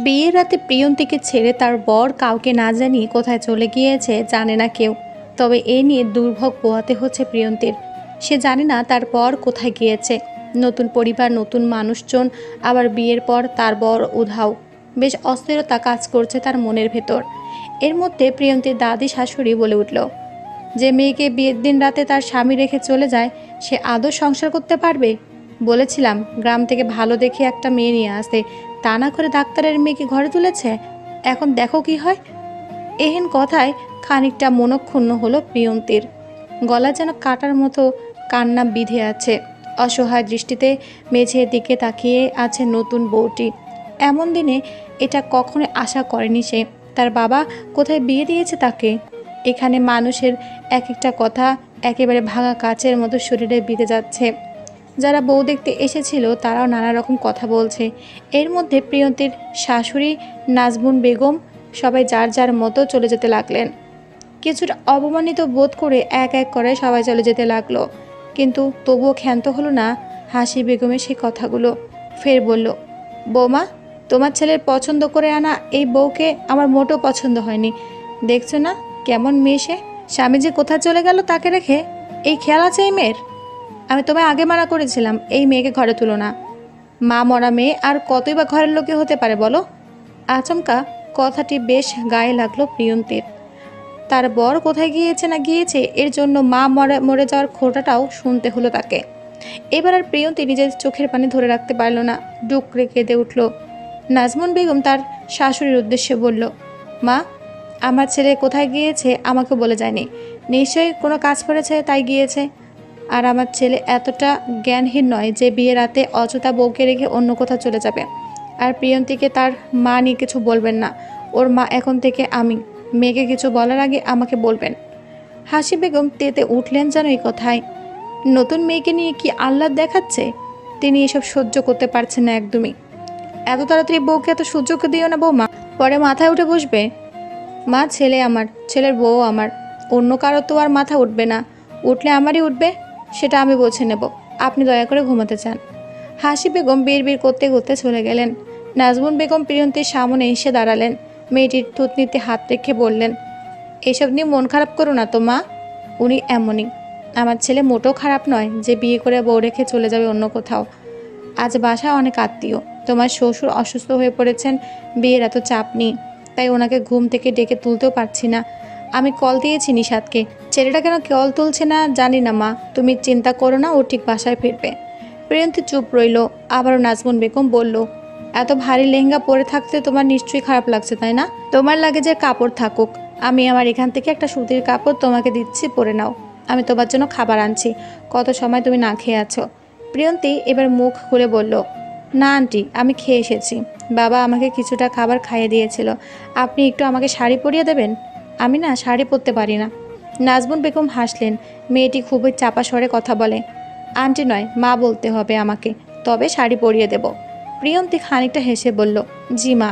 বিয়ের রাতে প্রিয়ন্তীকে ছেড়ে তার বর কাউকে না জানিয়ে কোথায় চলে গিয়েছে জানে না কেউ। তবে এ নিয়ে দুর্ভোগ পোহাতে হচ্ছে প্রিয়ন্তীর। সে জানে না তার বর কোথায় গিয়েছে। নতুন পরিবার, নতুন মানুষজন, আবার বিয়ের পর তার বর উধাও। বেশ অস্থিরতা কাজ করছে তার মনের ভেতর। এর মধ্যে প্রিয়ন্তীর দাদি শাশুড়ি বলে উঠল, যে মেয়েকে বিয়ের দিন রাতে তার স্বামী রেখে চলে যায়, সে আদৌ সংসার করতে পারবে? বলেছিলাম গ্রাম থেকে ভালো দেখে একটা মেয়ে নিয়ে আসতে, তা না করে ডাক্তারের মেয়েকে ঘরে তুলেছে। এখন দেখো কি হয়। এহেন কথায় খানিকটা মনক্ষুণ্ণ হলো প্রিয়ন্তীর। গলা যেন কাটার মতো কান্না বিঁধে আছে। অসহায় দৃষ্টিতে মেঝের দিকে তাকিয়ে আছে নতুন বউটি। এমন দিনে এটা কখনো আশা করেনি সে। তার বাবা কোথায় বিয়ে দিয়েছে তাকে। এখানে মানুষের এক একটা কথা একেবারে ভাঙা কাচের মতো শরীরে বিঁধে যাচ্ছে। যারা বউ দেখতে এসেছিল তারাও নানা রকম কথা বলছে। এর মধ্যে প্রিয়ন্তীর শাশুড়ি নাজমুন বেগম সবাই যার যার মতো চলে যেতে লাগলেন। কিছুটা অপমানিত বোধ করে এক এক করে সবাই চলে যেতে লাগলো। কিন্তু তবুও ক্ষান্ত হলো না হাসি বেগমের সেই কথাগুলো। ফের বলল, বৌমা, তোমার ছেলের পছন্দ করে আনা এই বউকে আমার মোটেও পছন্দ হয়নি। দেখছো না কেমন মেয়ে সে। স্বামী যে কোথায় চলে গেল তাকে রেখে, এই খেয়াল আছে এই মেয়ের? আমি তোমায় আগে মানা করেছিলাম এই মেয়েকে ঘরে তুলো না। মা মরা মেয়ে আর কতই বা ঘরের লোকে হতে পারে বলো? আচমকা কথাটি বেশ গায়ে লাগলো প্রিয়ন্তীর। তার বর কোথায় গিয়েছে না গিয়েছে এর জন্য মা মরে যাওয়ার খোঁটাটাও শুনতে হলো তাকে। এবার আর প্রিয়ন্তী নিজের চোখের পানি ধরে রাখতে পারল না, ডুকরে কেঁদে উঠল। নাজমুন বেগম তার শাশুড়ির উদ্দেশ্যে বলল, মা, আমার ছেলে কোথায় গিয়েছে আমাকে বলে যায়নি। নিশ্চয়ই কোনো কাজ করেছে তাই গিয়েছে। আর আমার ছেলে এতটা জ্ঞানহীন নয় যে বিয়ে রাতে অযথা বউকে রেখে অন্য কোথাও চলে যাবে। আর প্রিয়ন্তীকে তার মা নিয়ে কিছু বলবেন না। ওর মা এখন থেকে আমি। মেয়েকে কিছু বলার আগে আমাকে বলবেন। হাসি বেগম তেতে উঠলেন যেন এই কথায়। নতুন মেয়েকে নিয়ে কি আহ্লাদ দেখাচ্ছে। তিনি এসব সহ্য করতে পারছেন না একদমই। এত তাড়াতাড়ি বউকে এত সুযোগ দিও না বৌমা, পরে মাথায় উঠে বসবে। মা, ছেলে আমার, ছেলের বউ আমার, অন্য কারো তো আর মাথা উঠবে না। উঠলে আমারই উঠবে, সেটা আমি বুঝে নেব। আপনি দয়া করে ঘুমাতে চান। হাসি বেগম বিড়বিড় করতে করতে চলে গেলেন। নাজমুন বেগম প্রিয়ন্তীর সামনে এসে দাঁড়ালেন। মেয়েটির থুতনিতে হাত রেখে বললেন, এসব নিয়ে মন খারাপ করো না তো মা। উনি এমনই। আমার ছেলে মোটেও খারাপ নয় যে বিয়ে করে বউ রেখে চলে যাবে অন্য কোথাও। আজ বাসায় অনেক আত্মীয়। তোমার শ্বশুর অসুস্থ হয়ে পড়েছেন, বিয়ের এত চাপ নেই, তাই ওনাকে ঘুম থেকে ডেকে তুলতেও পারছি না। আমি কল দিয়েছি নিশাদকে। ছেলেটা কেন কল তুলছে না জানি না মা, তুমি চিন্তা করো না, ও ঠিক বাসায় ফিরবে। প্রিয়ন্তী চুপ রইল। আবারও নাজমুন বেগম বলল, এত ভারী লেহেঙ্গা পরে থাকতে তোমার নিশ্চয়ই খারাপ লাগছে তাই না? তোমার লাগেজের কাপড় থাকুক, আমি আমার এখান থেকে একটা সুতির কাপড় তোমাকে দিচ্ছি, পরে নাও। আমি তোমার জন্য খাবার আনছি, কত সময় তুমি না খেয়ে আছো। প্রিয়ন্তী এবার মুখ খুলে বলল, না আন্টি, আমি খেয়ে এসেছি। বাবা আমাকে কিছুটা খাবার খাইয়ে দিয়েছিল। আপনি একটু আমাকে শাড়ি পরিয়ে দেবেন? আমি না শাড়ি পরতে পারি না। নাজমুন বেগম হাসলেন। মেয়েটি খুবই চাপা স্বরে কথা বলে। আন্টি নয়, মা বলতে হবে আমাকে, তবে শাড়ি পরিয়ে দেব। প্রিয়ন্তী খানিকটা হেসে বলল, জি মা।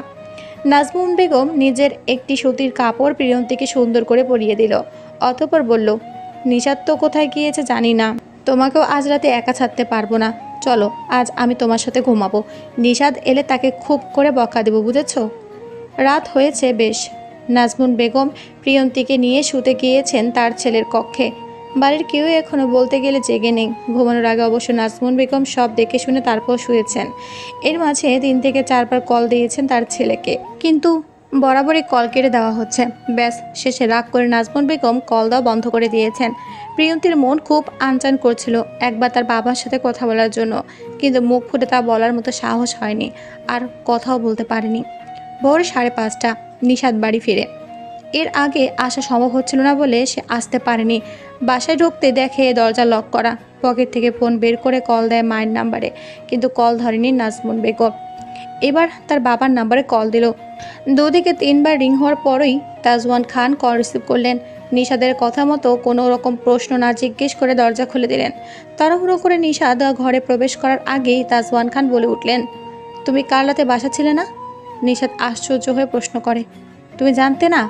নাজমুন বেগম নিজের একটি সুতির কাপড় প্রিয়ন্তীকে সুন্দর করে পরিয়ে দিল। অতঃপর বলল, নিশাদ তো কোথায় গিয়েছে জানি না, তোমাকেও আজ রাতে একা ছাড়তে পারবো না। চলো, আজ আমি তোমার সাথে ঘুমাবো। নিশাদ এলে তাকে খুব করে বকা দেবো, বুঝেছ? রাত হয়েছে বেশ। নাজমুন বেগম প্রিয়ন্তীকে নিয়ে শুতে গিয়েছেন তার ছেলের কক্ষে। বাড়ির কেউ এখনও বলতে গেলে জেগে নেই। ঘুমানোর আগে অবশ্য নাজমুন বেগম সব দেখে শুনে তারপর শুয়েছেন। এর মাঝে 3 থেকে 4 বার কল দিয়েছেন তার ছেলেকে, কিন্তু বরাবরই কল কেটে দেওয়া হচ্ছে। ব্যাস, শেষে রাগ করে নাজমুন বেগম কল দেওয়া বন্ধ করে দিয়েছেন। প্রিয়ন্তীর মন খুব আনচান করছিল একবার তার বাবার সাথে কথা বলার জন্য, কিন্তু মুখ ফুটে তা বলার মতো সাহস হয়নি, আর কথাও বলতে পারেনি। ভোর 5:30টা নিশাদ বাড়ি ফিরে। এর আগে আসা সম্ভব হচ্ছিল না বলে সে আসতে পারেনি। বাসায় ঢুকতে দেখে দরজা লক করা। পকেট থেকে ফোন বের করে কল দেয় মায়ের নাম্বারে, কিন্তু কল ধরেনি নাজমুন বেগম। এবার তার বাবার নাম্বারে কল দিল। দুদিকে 3 বার রিং হওয়ার পরই তাজওয়ান খান কল রিসিভ করলেন। নিশাদের কথা মতো কোনো রকম প্রশ্ন না জিজ্ঞেস করে দরজা খুলে দিলেন। তাড়াহুড়ো করে নিশাদ ঘরে প্রবেশ করার আগেই তাজওয়ান খান বলে উঠলেন, তুমি কাল রাতে বাসা ছিলে না? নিশাদ আশ্চর্য হয়ে প্রশ্ন করে, তুমি জানতে না?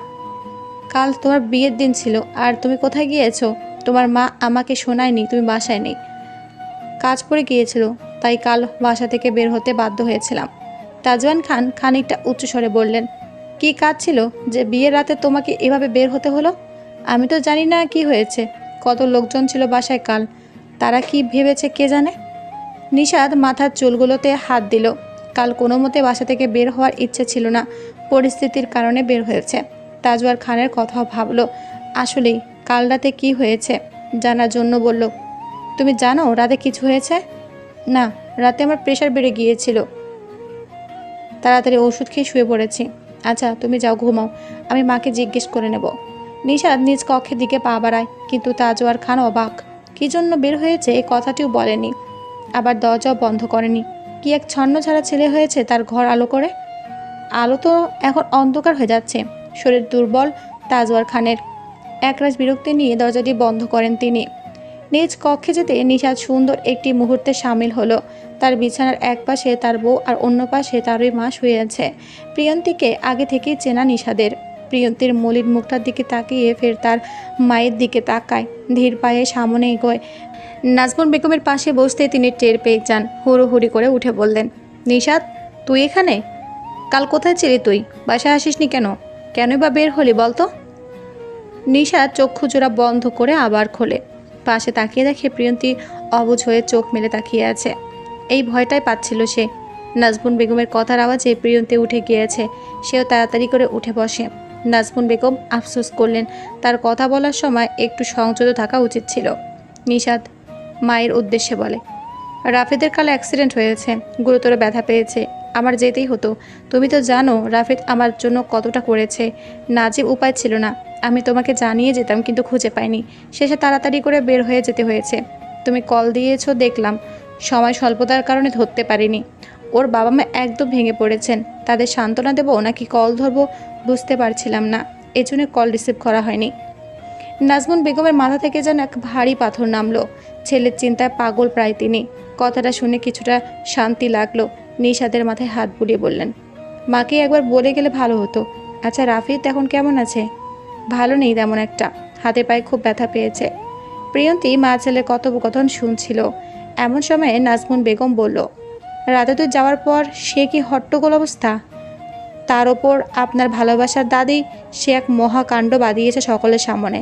কাল তোমার বিয়ের দিন ছিল, আর তুমি কোথায় গিয়েছো? তোমার মা আমাকে শোনায়নি তুমি বাসায় নেই। কাজ পড়ে গিয়েছিল, তাই কাল বাসা থেকে বের হতে বাধ্য হয়েছিলাম। তাজওয়ান খান খানিকটা উচ্চস্বরে বললেন, কি কাজ ছিল যে বিয়ের রাতে তোমাকে এভাবে বের হতে হলো? আমি তো জানি না কি হয়েছে। কত লোকজন ছিল বাসায় কাল, তারা কি ভেবেছে কে জানে। নিশাদ মাথার চুলগুলোতে হাত দিল। কাল কোনো মতে বাসা থেকে বের হওয়ার ইচ্ছে ছিল না, পরিস্থিতির কারণে বের হয়েছে। তাজওয়ার খানের কথাও ভাবলো, আসলেই কাল রাতে কি হয়েছে জানার জন্য বলল, তুমি জানো রাতে কিছু হয়েছে? না, রাতে আমার প্রেশার বেড়ে গিয়েছিল, তাড়াতাড়ি ওষুধ খেয়ে শুয়ে পড়েছি। আচ্ছা তুমি যাও ঘুমাও, আমি মাকে জিজ্ঞেস করে নেব। নিশাদ নিজ কক্ষের দিকে পা বাড়ায়, কিন্তু তাজওয়ার খান অবাক। কি জন্য বের হয়েছে এই কথাটিও বলেনি, আবার দরজাও বন্ধ করেনি। কি এক ছন্ন ছাড়া ছেলে হয়েছে তার ঘর আলো করে। আলো তো এখন অন্ধকার হয়ে যাচ্ছে। শরীর দুর্বল তাজওয়ার খানের। একরাশ বিরক্তি নিয়ে দরজাটি বন্ধ করেন তিনি। নিজ কক্ষে যেতে নিশাদ সুন্দর একটি মুহূর্তে সামিল হলো। তার বিছানার এক পাশে তার বউ আর অন্য পাশে তারই মা শুয়ে আছে। প্রিয়ন্তীকে আগে থেকেই চেনা নিশাদের। প্রিয়ন্তীর মলিন মুখটার দিকে তাকিয়ে ফের তার মায়ের দিকে তাকায়, ধীর পায়ে সামনে এগোয়। নাজমুন বেগমের পাশে বসতে তিনি টের পেয়ে যান, হুড়োহুড়ি করে উঠে বললেন, নিশাদ তুই এখানে? কাল কোথায় ছিলি তুই? বাসায় আসিসনি কেন? কেনই বা বের হলি বলতো? নিশাদ চক্ষু জোড়া বন্ধ করে আবার খোলে। পাশে তাকিয়ে দেখে প্রিয়ন্তী অবুঝ হয়ে চোখ মেলে তাকিয়ে আছে। এই ভয়টাই পাচ্ছিল সে। নাজমুন বেগমের কথার আওয়াজে প্রিয়ন্তী উঠে গিয়েছে। সেও তাড়াতাড়ি করে উঠে বসে। নাজমুন বেগম আফসোস করলেন, তার কথা বলার সময় একটু সংযত থাকা উচিত ছিল। নিশাদ মায়ের উদ্দেশ্যে বলে, রাফিদের কাল অ্যাক্সিডেন্ট হয়েছে, গুরুতর ব্যথা পেয়েছে, আমার যেতেই হতো। তুমি তো জানো রাফিদ আমার জন্য কতটা করেছে। নাজিব উপায় ছিল না, আমি তোমাকে জানিয়ে যেতাম কিন্তু খুঁজে পাইনি। শেষে তাড়াতাড়ি করে বের হয়ে যেতে হয়েছে। তুমি কল দিয়েছো দেখলাম, সময় স্বল্পতার কারণে ধরতে পারিনি। ওর বাবা মা একদম ভেঙে পড়েছেন, তাদের সান্ত্বনা দেবো নাকি কল ধরবো বুঝতে পারছিলাম না, এজন্য কল রিসিভ করা হয়নি। নাজমুন বেগমের মাথা থেকে যেন এক ভারী পাথর নামলো। ছেলের চিন্তায় পাগল প্রায় তিনি। কথাটা শুনে কিছুটা শান্তি লাগলো। নিশাদের মাথায় হাত বুলিয়ে বললেন, মাকে একবার বলে গেলে ভালো হতো। আচ্ছা রাফিদ এখন কেমন আছে? ভালো নেই তেমন একটা, হাতে পায়ে খুব ব্যথা পেয়েছে। প্রিয়ন্তী মা ছেলের কথোপকথন শুনছিল। এমন সময়ে নাজমুন বেগম বলল, রাতে তুই যাওয়ার পর সে কি হট্টগোল অবস্থা। তার ওপর আপনার ভালোবাসার দাদি, সে এক মহাকাণ্ড বাঁধিয়েছে সকলের সামনে।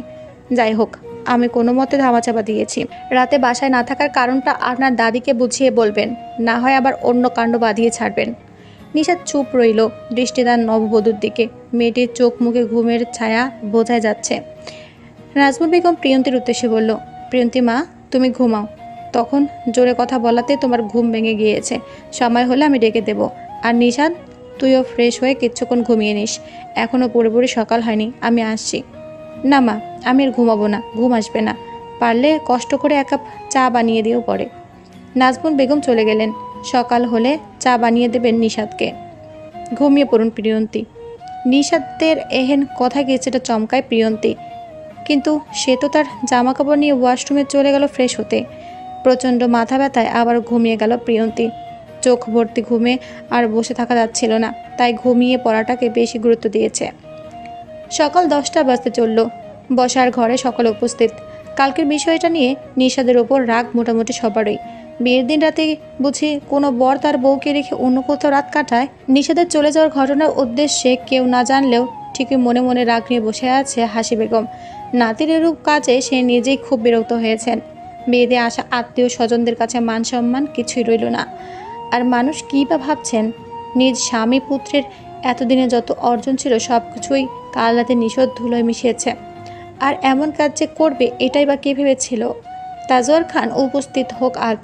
যাই হোক, আমি কোনো মতে ধামাচাপা দিয়েছি। রাতে বাসায় না থাকার কারণটা আপনার দাদিকে বুঝিয়ে বলবেন, না হয় আবার অন্য কাণ্ড বাঁধিয়ে ছাড়বেন। নিশাদ চুপ রইল, দৃষ্টি তার নববধূর দিকে। মেয়েটির চোখ মুখে ঘুমের ছায়া বোঝাই যাচ্ছে। নাজমুল বেগম প্রিয়ন্তীর উদ্দেশ্যে বলল, প্রিয়ন্তী মা তুমি ঘুমাও। তখন জোরে কথা বলাতে তোমার ঘুম ভেঙে গিয়েছে, সময় হলে আমি ডেকে দেব। আর নিশাদ তুইও ফ্রেশ হয়ে কিছুক্ষণ ঘুমিয়ে নিস, এখনও পুরোপুরি সকাল হয়নি, আমি আসছি। না মা, আমি আর ঘুমাবো না, ঘুম আসবে না। পারলে কষ্ট করে এক কাপ চা বানিয়ে দিও পরে। নাজমুন বেগম চলে গেলেন। সকাল হলে চা বানিয়ে দেবেন নিশাদকে। ঘুমিয়ে পড়ুন প্রিয়ন্তী। নিশাদের এহেন কথা কিছুটা চমকায় প্রিয়ন্তী, কিন্তু সে তো তার জামা কাপড় নিয়ে ওয়াশরুমে চলে গেল ফ্রেশ হতে। প্রচণ্ড মাথা ব্যথায় আবার ঘুমিয়ে গেল প্রিয়ন্তী। চোখ ভর্তি ঘুমে আর বসে থাকা যাচ্ছিল না, তাই ঘুমিয়ে পড়াটাকে বেশি গুরুত্ব দিয়েছে। সকাল 10টা বাজতে চলল। বসার ঘরে সকলে উপস্থিত। কালকের বিষয়টা নিয়ে নিশাদের ওপর রাগ মোটামুটি সবারই। বিয়ের দিন রাতে বুঝি কোনো বর তার বউকে রেখে অন্য কোথাও রাত কাটায়। নিশাদের চলে যাওয়ার ঘটনার উদ্দেশ্যে কেউ না জানলেও ঠিকই মনে মনে রাগ নিয়ে বসে আছে হাসি বেগম। নাতির এরূপ কাজে সে নিজেই খুব বিরক্ত হয়েছেন। বিয়েতে আসা আত্মীয় স্বজনদের কাছে মান সম্মান কিছুই রইল না। আর মানুষ কী বা ভাবছেন, নিজ স্বামী পুত্রের এতদিনে যত অর্জন ছিল সব কিছুই কাল রাতে নিষদ ধুলোয় মিশিয়েছে। আর এমন কাজ যে করবে এটাই বা কে ভেবেছিল। তাজওয়ার খান উপস্থিত হোক আজ,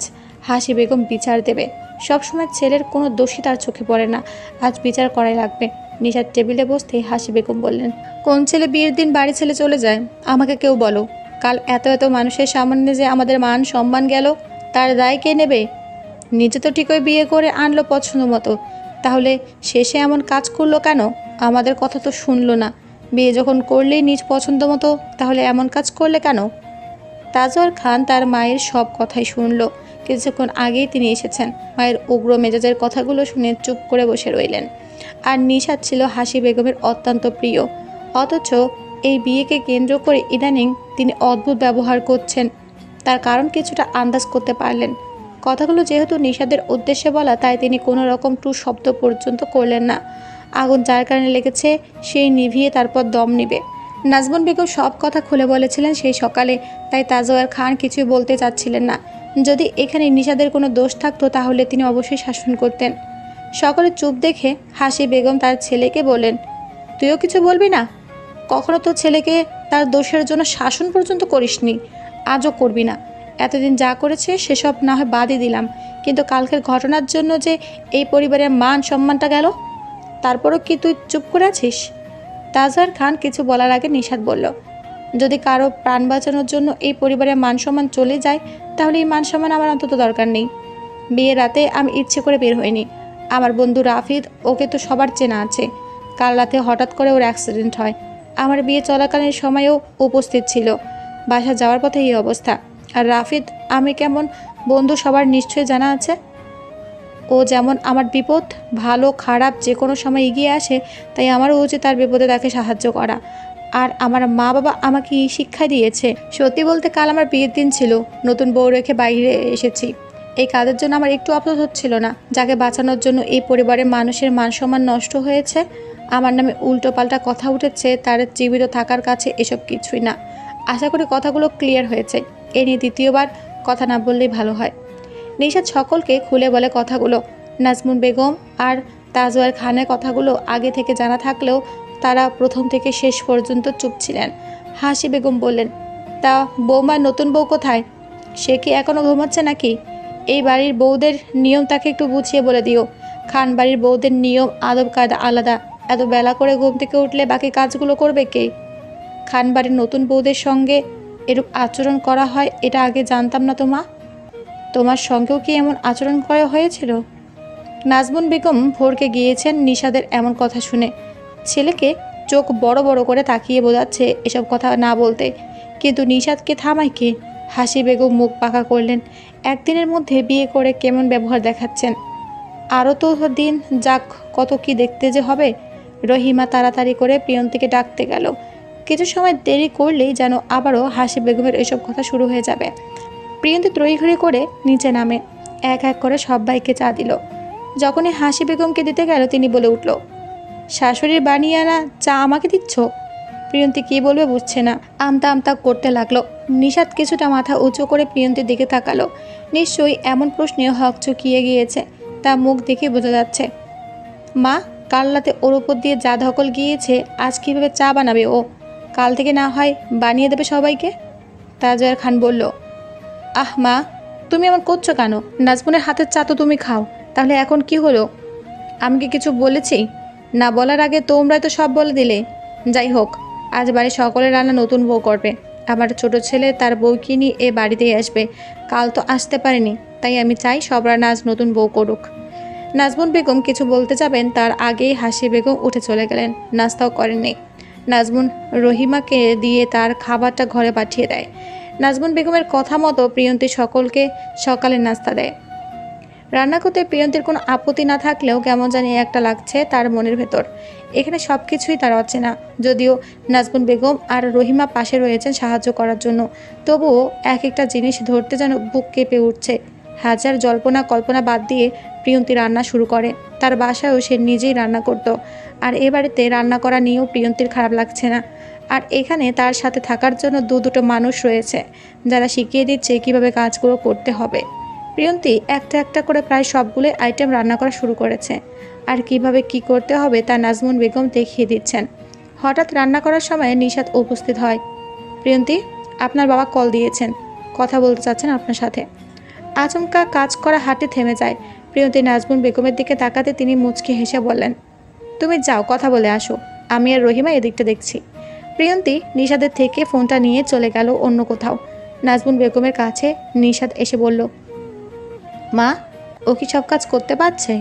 হাসি বেগম বিচার দেবে। সবসময় ছেলের কোনো দোষী তার চোখে পড়ে না, আজ বিচার করাই লাগবে। নিশার টেবিলে বসতেই হাসি বেগম বললেন, কোন ছেলে বিয়ের দিন বাড়ি ছেলে চলে যায় আমাকে কেউ বলো। কাল এত এত মানুষের সামনে যে আমাদের মান সম্মান গেল, তার দায় কে নেবে? নিজে তো ঠিকই বিয়ে করে আনলো পছন্দ মতো, তাহলে শেষে এমন কাজ করলো কেন? আমাদের কথা তো শুনলো না। বিয়ে যখন করলেই নিজ পছন্দ মতো, তাহলে এমন কাজ করলে কেন? তাজওয়ার খান তার মায়ের সব কথাই শুনল। কিছুক্ষণ আগেই তিনি এসেছেন। মায়ের উগ্র মেজাজের কথাগুলো শুনে চুপ করে বসে রইলেন। আর নিশাদ ছিল হাসি বেগমের অত্যন্ত প্রিয়, অথচ এই বিয়েকে কেন্দ্র করে ইদানিং তিনি অদ্ভুত ব্যবহার করছেন। তার কারণ কিছুটা আন্দাজ করতে পারলেন। কথাগুলো যেহেতু নিশাদের উদ্দেশ্যে বলা, তাই তিনি কোনো রকম টু শব্দ পর্যন্ত করলেন না। আগুন যার কারণে লেগেছে সেই নিভিয়ে তারপর দম নিবে। নাজমুন বেগম সব কথা খুলে বলেছিলেন সেই সকালে, তাই তাজওয়ার খান কিছুই বলতে চাচ্ছিলেন না। যদি এখানে নিশাদের কোনো দোষ থাকতো তাহলে তিনি অবশ্যই শাসন করতেন। সকলে চুপ দেখে হাসি বেগম তার ছেলেকে বললেন, তুইও কিছু বলবি না? কখনো তো ছেলেকে তার দোষের জন্য শাসন পর্যন্ত করিসনি, আজও করবি না। এতদিন যা করেছে সেসব না হয় বাদই দিলাম, কিন্তু কালকের ঘটনার জন্য যে এই পরিবারের মান সম্মানটা গেল, তারপরও কি তুই চুপ করে আছিস? তাজওয়ার খান কিছু বলার আগে নিশাদ বলল, যদি কারো প্রাণ বাঁচানোর জন্য এই পরিবারের মান সম্মান চলে যায়, তাহলে এই মান সম্মান আমার অন্তত দরকার নেই। বিয়ের রাতে আমি ইচ্ছে করে বের হইনি। আমার বন্ধু রাফিদ, ওকে তো সবার চেনা আছে। কাল রাতে হঠাৎ করে ওর অ্যাক্সিডেন্ট হয়। আমার বিয়ে চলাকালীন সময়েও উপস্থিত ছিল। বাসা যাওয়ার পথে এই অবস্থা। আর রাফিদ আমি কেমন বন্ধু সবার নিশ্চয়ই জানা আছে। ও যেমন আমার বিপদ, ভালো খারাপ যে কোনো সময় এগিয়ে আসে, তাই আমারও উচিত তার বিপদে তাকে সাহায্য করা। আর আমার মা বাবা আমাকে এই শিক্ষা দিয়েছে। সত্যি বলতে কাল আমার বিয়ের দিন ছিল, নতুন বউ রেখে বাইরে এসেছি। এই কাজের জন্য আমার একটু আফসোস হচ্ছিল না। যাকে বাঁচানোর জন্য এই পরিবারের মানুষের মান সম্মান নষ্ট হয়েছে, আমার নামে উল্টো পাল্টা কথা উঠেছে, তার জীবিত থাকার কাছে এসব কিছুই না। আশা করি কথাগুলো ক্লিয়ার হয়েছে। এ নিয়ে দ্বিতীয়বার কথা না বললেই ভালো হয়। নিশাদ সকলকে খুলে বলে কথাগুলো। নাজমুন বেগম আর তাজওয়ার খানের কথাগুলো আগে থেকে জানা থাকলেও তারা প্রথম থেকে শেষ পর্যন্ত চুপ ছিলেন। হাসি বেগম বললেন, তা বৌমার নতুন বউ কোথায়? সে কি এখনও ঘুমাচ্ছে নাকি? এই বাড়ির বউদের নিয়ম তাকে একটু বুঝিয়ে বলে দিও। খান বাড়ির বউদের নিয়ম আদব কায়দা আলাদা। এত বেলা করে ঘুম থেকে উঠলে বাকি কাজগুলো করবে কে? খান বাড়ির নতুন বউদের সঙ্গে এরূপ আচরণ করা হয়, এটা আগে জানতাম না তো মা। তোমার সঙ্গেও কি এমন আচরণ করা হয়েছিল? নাজমুন বেগম ভরকে গিয়েছেন নিশাদের এমন কথা শুনে। ছেলেকে চোখ বড় বড় করে তাকিয়ে বোঝাচ্ছে এসব কথা না বলতে, কিন্তু নিশাদকে থামায় কে? হাসি বেগম মুখ পাকা করলেন। একদিনের মধ্যে বিয়ে করে কেমন ব্যবহার দেখাচ্ছেন। আরও তো দিন যাক, কত কি দেখতে যে হবে। রহিমা তাড়াতাড়ি করে প্রিয়ন্তীকে ডাকতে গেল। কিছু সময় দেরি করলেই যেন আবারও হাসি বেগমের এসব কথা শুরু হয়ে যাবে। প্রিয়ন্তী তড়িঘড়ি করে নিচে নামে, এক এক করে সবাইকে চা দিল। যখনই হাসি বেগমকে দিতে গেল, তিনি বলে উঠল, শাশুড়ির বানিয়ে আনা চা আমাকে দিচ্ছ? প্রিয়ন্তী কী বলবে বুঝছে না, আমতা আমতা করতে লাগলো। নিশাদ কিছুটা মাথা উঁচু করে প্রিয়ন্তীর দিকে তাকালো। নিশ্চয়ই এমন প্রশ্নে হক চুকিয়ে গিয়েছে, তা মুখ দেখে বোঝা যাচ্ছে। মা, কাল রাতে ওর উপর দিয়ে যা ধকল গিয়েছে, আজ কীভাবে চা বানাবে ও? কাল থেকে না হয় বানিয়ে দেবে সবাইকে। তাজওয়ার খান বলল, আহ মা, তুমি এমন করছো কেন? নাজমুনের হাতের চা তো তুমি খাও, তাহলে এখন কি হলো? আমি কি কিছু বলেছি? না বলার আগে তোমরাই তো সব বলে দিলে। যাই হোক, আজ বাড়ির সকলের রান্না নতুন বউ করবে। আমার ছোট ছেলে তার বউকে নিয়ে এ বাড়িতেই আসবে। কাল তো আসতে পারেনি, তাই আমি চাই সব রান্না আজ নতুন বউ করুক। নাজমুন বেগম কিছু বলতে যাবেন, তার আগেই হাসি বেগম উঠে চলে গেলেন। নাস্তাও করেননি। নাজমুন রহিমাকে দিয়ে তার খাবারটা ঘরে পাঠিয়ে দেয়। নাজমুন বেগমের কথা মতো প্রিয়ন্তী সকলকে সকালে নাস্তা দেয়। রান্না করতে প্রিয়ন্তীর কোনো আপত্তি না থাকলেও কেমন জানি একটা লাগছে তার মনের ভেতর। এখানে সব কিছুই তার অচেনা। যদিও নাজমুন বেগম আর রহিমা পাশে রয়েছেন সাহায্য করার জন্য, তবুও এক একটা জিনিস ধরতে যেন বুক কেঁপে উঠছে। হাজার জল্পনা কল্পনা বাদ দিয়ে প্রিয়ন্তী রান্না শুরু করে। তার বাসায়ও সে নিজেই রান্না করত, আর এ বাড়িতে রান্না করা নিয়েও প্রিয়ন্তীর খারাপ লাগছে না। আর এখানে তার সাথে থাকার জন্য দুটো মানুষ রয়েছে, যারা শিখিয়ে দিচ্ছে কিভাবে কাজগুলো করতে হবে। প্রিয়ন্তী একটা একটা করে প্রায় সবগুলো আইটেম রান্না করা শুরু করেছে, আর কিভাবে কি করতে হবে তা নাজমুন বেগম দেখিয়ে দিচ্ছেন। হঠাৎ রান্না করার সময় নিশাদ উপস্থিত হয়। প্রিয়ন্তী, আপনার বাবা কল দিয়েছেন, কথা বলতে চাচ্ছেন আপনার সাথে। আচমকা কাজ করা হাতে থেমে যায়। প্রিয়ন্তী নাজমুন বেগমের দিকে তাকাতে তিনি মুচকি হেসে বললেন, তুমি যাও, কথা বলে আসো, আমি আর রহিমা এদিকটা দেখছি। প্রিয়ন্তী নিশাদের থেকে ফোনটা নিয়ে চলে গেল অন্য কোথাও। নাজমুন বেগমের কাছে নিশাদ এসে বলল, মা, ও কি সব কাজ করতে পারছে?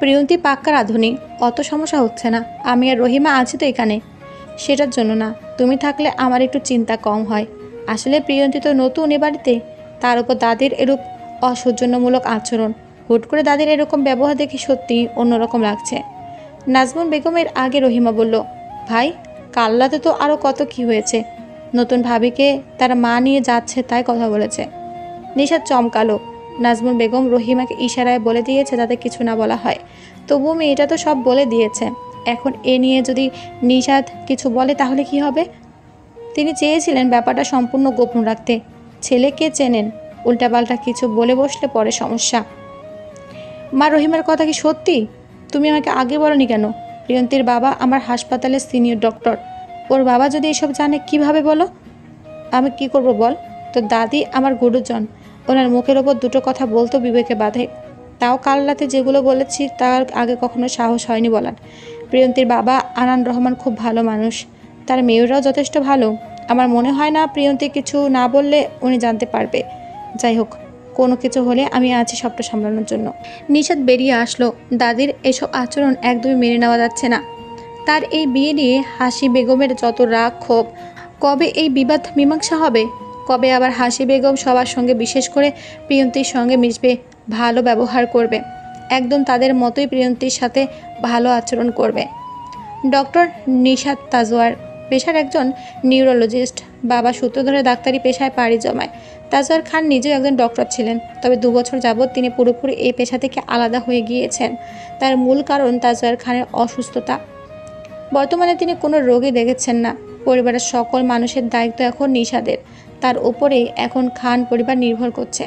প্রিয়ন্তী পাক্কা রাঁধুনি, অত সমস্যা হচ্ছে না। আমি আর রহিমা আছি তো এখানে। সেটার জন্য না, তুমি থাকলে আমার একটু চিন্তা কম হয়। আসলে প্রিয়ন্তী তো নতুন এ বাড়িতে, তার উপর দাদির এরূপ অসৌজন্যমূলক আচরণ। হুট করে দাদির এরকম ব্যবহার দেখে সত্যি অন্যরকম লাগছে। নাজমুন বেগমের আগে রহিমা বলল, ভাই, কাল রাতে তো আরও কত কি হয়েছে। নতুন ভাবিকে তার মা নিয়ে যাচ্ছে তাই কথা বলেছে। নিশাদ চমকালো। নাজমুল বেগম রহিমাকে ইশারায় বলে দিয়েছে যাতে কিছু না বলা হয়, তবুও মেয়েটা তো সব বলে দিয়েছে। এখন এ নিয়ে যদি নিশাদ কিছু বলে তাহলে কি হবে? তিনি চেয়েছিলেন ব্যাপারটা সম্পূর্ণ গোপন রাখতে। ছেলেকে চেনেন, উল্টাপাল্টা কিছু বলে বসলে পরে সমস্যা। মা, রহিমার কথা কি সত্যি? তুমি আমাকে আগে বলনি কেন? প্রিয়ন্তীর বাবা আমার হাসপাতালের সিনিয়র ডক্টর। ওর বাবা যদি এসব জানে কিভাবে বলো? আমি কি করব বল? তো দাদি আমার গুরুজন, ওনার মুখের ওপর দুটো কথা বলতো বিবেকে বাধে। তাও কাল রাতে যেগুলো বলেছি তার আগে কখনো সাহস হয়নি বলার। প্রিয়ন্তীর বাবা আনান রহমান খুব ভালো মানুষ, তার মেয়েরাও যথেষ্ট ভালো। আমার মনে হয় না প্রিয়ন্তী কিছু না বললে উনি জানতে পারবে। যাই হোক, কোনো কিছু হলে আমি আছি সবটা সামলানোর জন্য। নিশাদ বেরিয়ে আসলো। দাদির এসব আচরণ একদমই মেনে নেওয়া যাচ্ছে না। তার এই বিয়ে নিয়ে হাসি বেগমের যত রাগ ক্ষোভ, কবে এই বিবাদ মীমাংসা হবে? কবে আবার হাসি বেগম সবার সঙ্গে, বিশেষ করে প্রিয়ন্তীর সঙ্গে মিশবে, ভালো ব্যবহার করবে, একদম তাদের মতোই প্রিয়ন্তীর সাথে ভালো আচরণ করবে? ডক্টর নিশাদ তাজওয়ার পেশার একজন নিউরোলজিস্ট। বাবা সূত্র ধরে ডাক্তারি পেশায় পাড়ি জমায়। তাজওয়ার খান নিজেও একজন ডক্টর ছিলেন, তবে 2 বছর যাবৎ তিনি পুরোপুরি এই পেশা থেকে আলাদা হয়ে গিয়েছেন। তার মূল কারণ তাজওয়ার খানের অসুস্থতা। বর্তমানে তিনি কোনো রোগী দেখেছেন না। পরিবারের সকল মানুষের দায়িত্ব এখন নিশাদের, তার উপরেই এখন খান পরিবার নির্ভর করছে।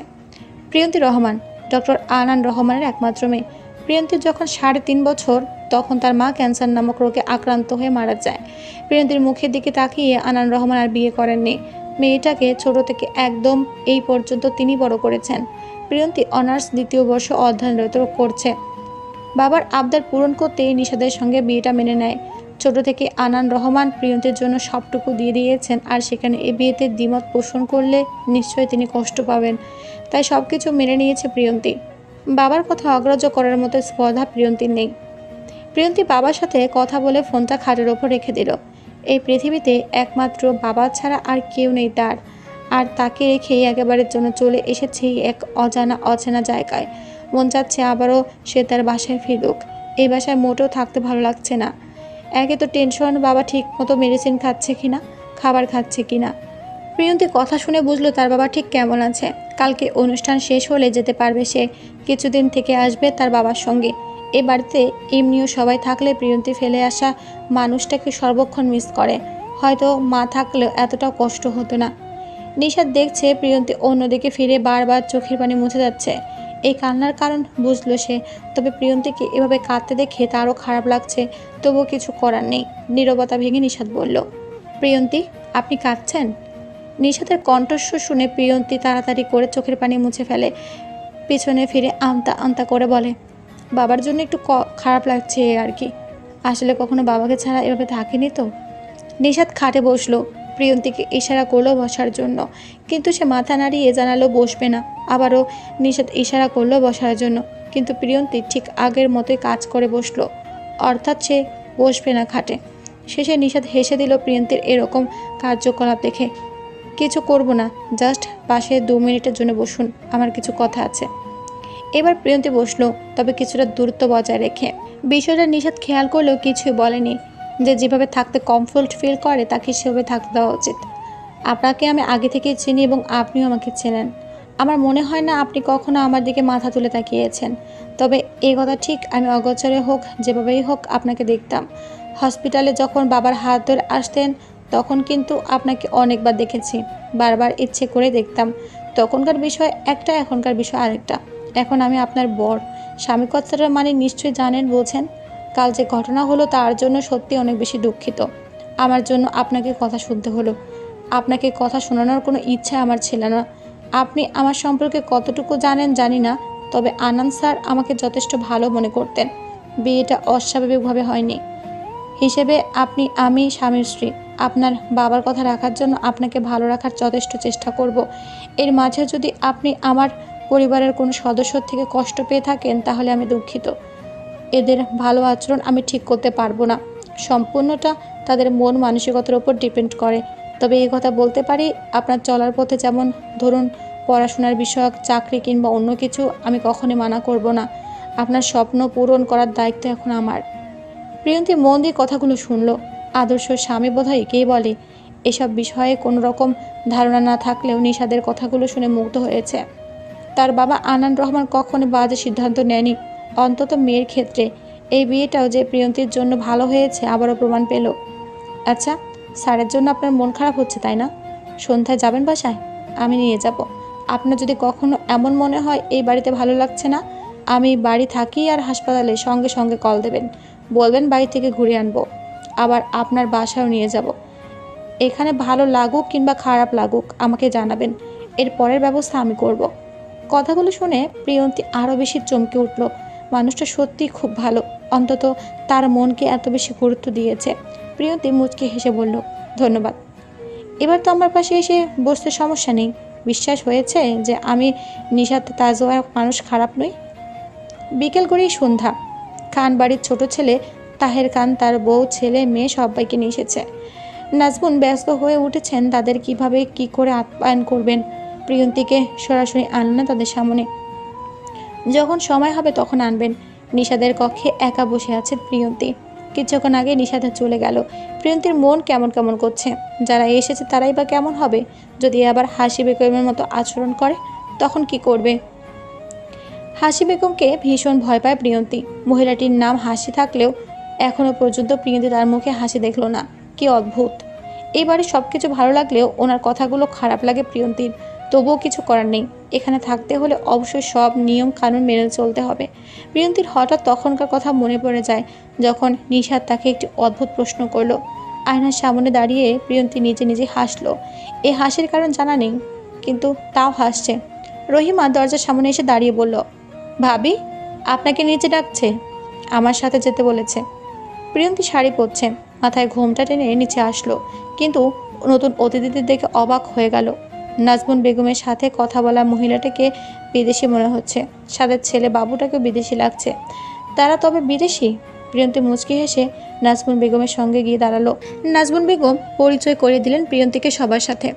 প্রিয়ন্তী রহমান ডক্টর আনান রহমানের একমাত্র মেয়ে। প্রিয়ন্তীর যখন 3.5 বছর, তখন তার মা ক্যান্সার নামক রোগে আক্রান্ত হয়ে মারা যায়। প্রিয়ন্তীর মুখের দিকে তাকিয়ে আনান রহমান আর বিয়ে করেননি। মেয়েটাকে ছোট থেকে একদম এই পর্যন্ত তিনি বড় করেছেন। প্রিয়ন্তী অনার্স 2য় বর্ষ অধ্যয়নরত করছে। বাবার আবদার পূরণ করতেই নিশাদের সঙ্গে বিয়েটা মেনে নেয়। ছোট থেকে আনান রহমান প্রিয়ন্তীর জন্য সবটুকু দিয়ে দিয়েছেন, আর সেখানে এ বিয়েতে দ্বিমত পোষণ করলে নিশ্চয়ই তিনি কষ্ট পাবেন। তাই সব কিছু মেনে নিয়েছে প্রিয়ন্তী। বাবার কথা অগ্রাহ্য করার মতো স্পর্ধা প্রিয়ন্তীর নেই। প্রিয়ন্তী বাবার সাথে কথা বলে ফোনটা খাটের ওপর রেখে দিল। এই পৃথিবীতে একমাত্র বাবা ছাড়া আর কেউ নেই তার, আর তাকে রেখেই একেবারের জন্য চলে এসেছে এক অজানা অচেনা জায়গায়। মন চাচ্ছে আবারও সে তার বাসায় ফিরুক। এই বাসায় মোটেও থাকতে ভালো লাগছে না। একে তো টেনশন, বাবা ঠিক মতো মেডিসিন খাচ্ছে কিনা, খাবার খাচ্ছে কিনা। প্রিয়ন্তী কথা শুনে বুঝলো তার বাবা ঠিক কেমন আছে। কালকে অনুষ্ঠান শেষ হলে যেতে পারবে সে। কিছুদিন থেকে আসবে তার বাবার সঙ্গে। এ বাড়িতে এমনিও সবাই থাকলে প্রিয়ন্তী ফেলে আসা মানুষটাকে সর্বক্ষণ মিস করে। হয়তো মা থাকলেও এতটাও কষ্ট হতো না। নিশাদ দেখছে প্রিয়ন্তী অন্যদিকে ফিরে বারবার চোখের পানি মুছে যাচ্ছে। এই কান্নার কারণ বুঝলো সে। তবে প্রিয়ন্তীকে এভাবে কাঁদতে দেখে তারও খারাপ লাগছে। তবুও কিছু করার নেই। নীরবতা ভেঙে নিশাদ বলল, প্রিয়ন্তী, আপনি কাঁদছেন? নিশাদের কণ্ঠস্বর শুনে প্রিয়ন্তী তাড়াতাড়ি করে চোখের পানি মুছে ফেলে। পিছনে ফিরে আমতা আমতা করে বলে, বাবার জন্য একটু খারাপ লাগছে আর কি। আসলে কখনো বাবাকে ছাড়া এভাবে থাকিনি তো। নিশাদ খাটে বসলো। প্রিয়ন্তীকে ইশারা করলো বসার জন্য, কিন্তু সে মাথা নাড়িয়ে জানালো বসবে না। আবারও নিশাদ ইশারা করলো বসার জন্য, কিন্তু প্রিয়ন্তী ঠিক আগের মতোই কাজ করে বসলো, অর্থাৎ সে বসবে না খাটে। শেষে নিশাদ হেসে দিল প্রিয়ন্তীর এরকম কার্যকলাপ দেখে। কিছু করব না, জাস্ট পাশে 2 মিনিটের জন্য বসুন, আমার কিছু কথা আছে। এবার প্রিয়ন্তী বসলো, তবে কিছুটা দূরত্ব বজায় রেখে। বিষয়টা নিশাদ খেয়াল করলেও কিছুই বলেনি। যে যেভাবে থাকতে কমফোর্ট ফিল করে তাকে সেভাবে থাকতে দেওয়া উচিত। আপনাকে আমি আগে থেকেই চিনি এবং আপনিও আমাকে চেনেন। আমার মনে হয় না আপনি কখনো আমার দিকে মাথা তুলে তাকিয়েছেন। তবে এই কথা ঠিক, আমি অগোচরে হোক যেভাবেই হোক আপনাকে দেখতাম। হসপিটালে যখন বাবার হাত ধরে আসতেন তখন কিন্তু আপনাকে অনেকবার দেখেছি। বারবার ইচ্ছে করে দেখতাম। তখনকার বিষয় একটা, এখনকার বিষয় আরেকটা। এখন আমি আপনার বর। স্বামী কথাটার মানে নিশ্চয়ই জানেন, বোঝেন। কাল যে ঘটনা হলো তার জন্য সত্যি অনেক বেশি দুঃখিত। আমার জন্য আপনাকে কথা শুনতে হলো। আপনাকে কথা শোনানোর কোনো ইচ্ছা আমার ছিল না। আপনি আমার সম্পর্কে কতটুকু জানেন জানি না, তবে আনন্দ স্যার আমাকে যথেষ্ট ভালো মনে করতেন। বিয়েটা অস্বাভাবিকভাবে হয়নি। হিসেবে আমি স্বামীর স্ত্রী। আপনার বাবার কথা রাখার জন্য আপনাকে ভালো রাখার যথেষ্ট চেষ্টা করব। এর মাঝে যদি আপনি আমার পরিবারের কোনো সদস্য থেকে কষ্ট পেয়ে থাকেন তাহলে আমি দুঃখিত। এদের ভালো আচরণ আমি ঠিক করতে পারবো না। সম্পূর্ণটা তাদের মন মানসিকতার উপর ডিপেন্ড করে। তবে এই কথা বলতে পারি, আপনার চলার পথে যেমন ধরুন পড়াশোনার বিষয়ক, চাকরি কিংবা অন্য কিছু, আমি কখনোই মানা করব না। আপনার স্বপ্ন পূরণ করার দায়িত্ব এখন আমার। প্রিয়ন্তী মন দিয়ে কথাগুলো শুনল। আদর্শ স্বামী বোধহয় একেই বলে। এসব বিষয়ে কোনো রকম ধারণা না থাকলেও নিশাদের কথাগুলো শুনে মুগ্ধ হয়েছে। তার বাবা আনান রহমান কখনো বাজে সিদ্ধান্ত নেয়নি, অন্তত মেয়ের ক্ষেত্রে। এই বিয়েটাও যে প্রিয়ন্তীর জন্য ভালো হয়েছে আবারও প্রমাণ পেল। আচ্ছা, স্যারের জন্য আপনার মন খারাপ হচ্ছে তাই না? সন্ধ্যায় যাবেন বাসায়? আমি নিয়ে যাব। আপনার যদি কখনো এমন মনে হয় এই বাড়িতে ভালো লাগছে না, আমি বাড়ি থাকি আর হাসপাতালে সঙ্গে সঙ্গে কল দেবেন, বলবেন বাড়ি থেকে ঘুরে আনবো, আবার আপনার বাসায়ও নিয়ে যাব। এখানে ভালো লাগুক কিংবা খারাপ লাগুক আমাকে জানাবেন, এর পরের ব্যবস্থা আমি করব। কথাগুলো শুনে প্রিয়ন্তী আরও বেশি চমকে উঠল। মানুষটা সত্যিই খুব ভালো, অন্তত তার মনকে এত বেশি গুরুত্ব দিয়েছে। প্রিয়ন্তী মুচকি হেসে বলল, ধন্যবাদ। এবার তো আমার পাশে এসে বসতে সমস্যা নেই। বিশ্বাস হয়েছে যে আমি নিশাত তাজওয়া মানুষ খারাপ নই। বিকেল করেই সন্ধ্যা। খান বাড়ির ছোট ছেলে তাহের খান তার বউ, ছেলে, মেয়ে সবাইকে নিয়ে এসেছে। নাজমুন ব্যস্ত হয়ে উঠেছেন তাদের কিভাবে কি করে আপ্যায়ন করবেন। প্রিয়ন্তীকে সরাসরি আনলেন না তাদের সামনে, যখন সময় হবে তখন আনবেন। নিশাদের কক্ষে একা বসে আছে প্রিয়ন্তী। কিছুক্ষণ আগে নিশাদা চলে গেল। প্রিয়ন্তীর মন কেমন কেমন করছে। যারা এসেছে তারাই বা কেমন হবে? যদি আবার হাসি বেগমের মতো আচরণ করে তখন কি করবে? হাসি বেগমকে ভীষণ ভয় পায় প্রিয়ন্তী। মহিলাটির নাম হাসি থাকলেও এখনো পর্যন্ত প্রিয়ন্তী তার মুখে হাসি দেখল না। কি অদ্ভুত! এইবারে সব কিছু ভালো লাগলেও ওনার কথাগুলো খারাপ লাগে প্রিয়ন্তীর। তবুও কিছু করার নেই, এখানে থাকতে হলে অবশ্যই সব নিয়ম কানুন মেনে চলতে হবে। প্রিয়ন্তীর হঠাৎ তখনকার কথা মনে পড়ে যায়, যখন নিশাদ তাকে একটি অদ্ভুত প্রশ্ন করলো। আয়নার সামনে দাঁড়িয়ে প্রিয়ন্তী নিজে নিজে হাসলো। এই হাসির কারণ জানা নেই, কিন্তু তাও হাসছে। রহিমা দরজার সামনে এসে দাঁড়িয়ে বলল, ভাবি, আপনাকে নিচে ডাকছে, আমার সাথে যেতে বলেছে। প্রিয়ন্তী শাড়ি পরছে, মাথায় ঘোমটা টেনে নিচে আসলো, কিন্তু নতুন অতিথিদের দেখে অবাক হয়ে গেল। নাজমুন বেগমের সাথে কথা বলা মহিলাটাকে বিদেশি মনে হচ্ছে, সাদের ছেলে বাবুটাকেও বিদেশি লাগছে। তারা তবে বিদেশি? প্রিয়ন্তী মুচকি হেসে নাজমুন বেগমের সঙ্গে গিয়ে দাঁড়ালো। নাজমুন বেগম পরিচয় করিয়ে দিলেন প্রিয়ন্তীকে সবার সাথে।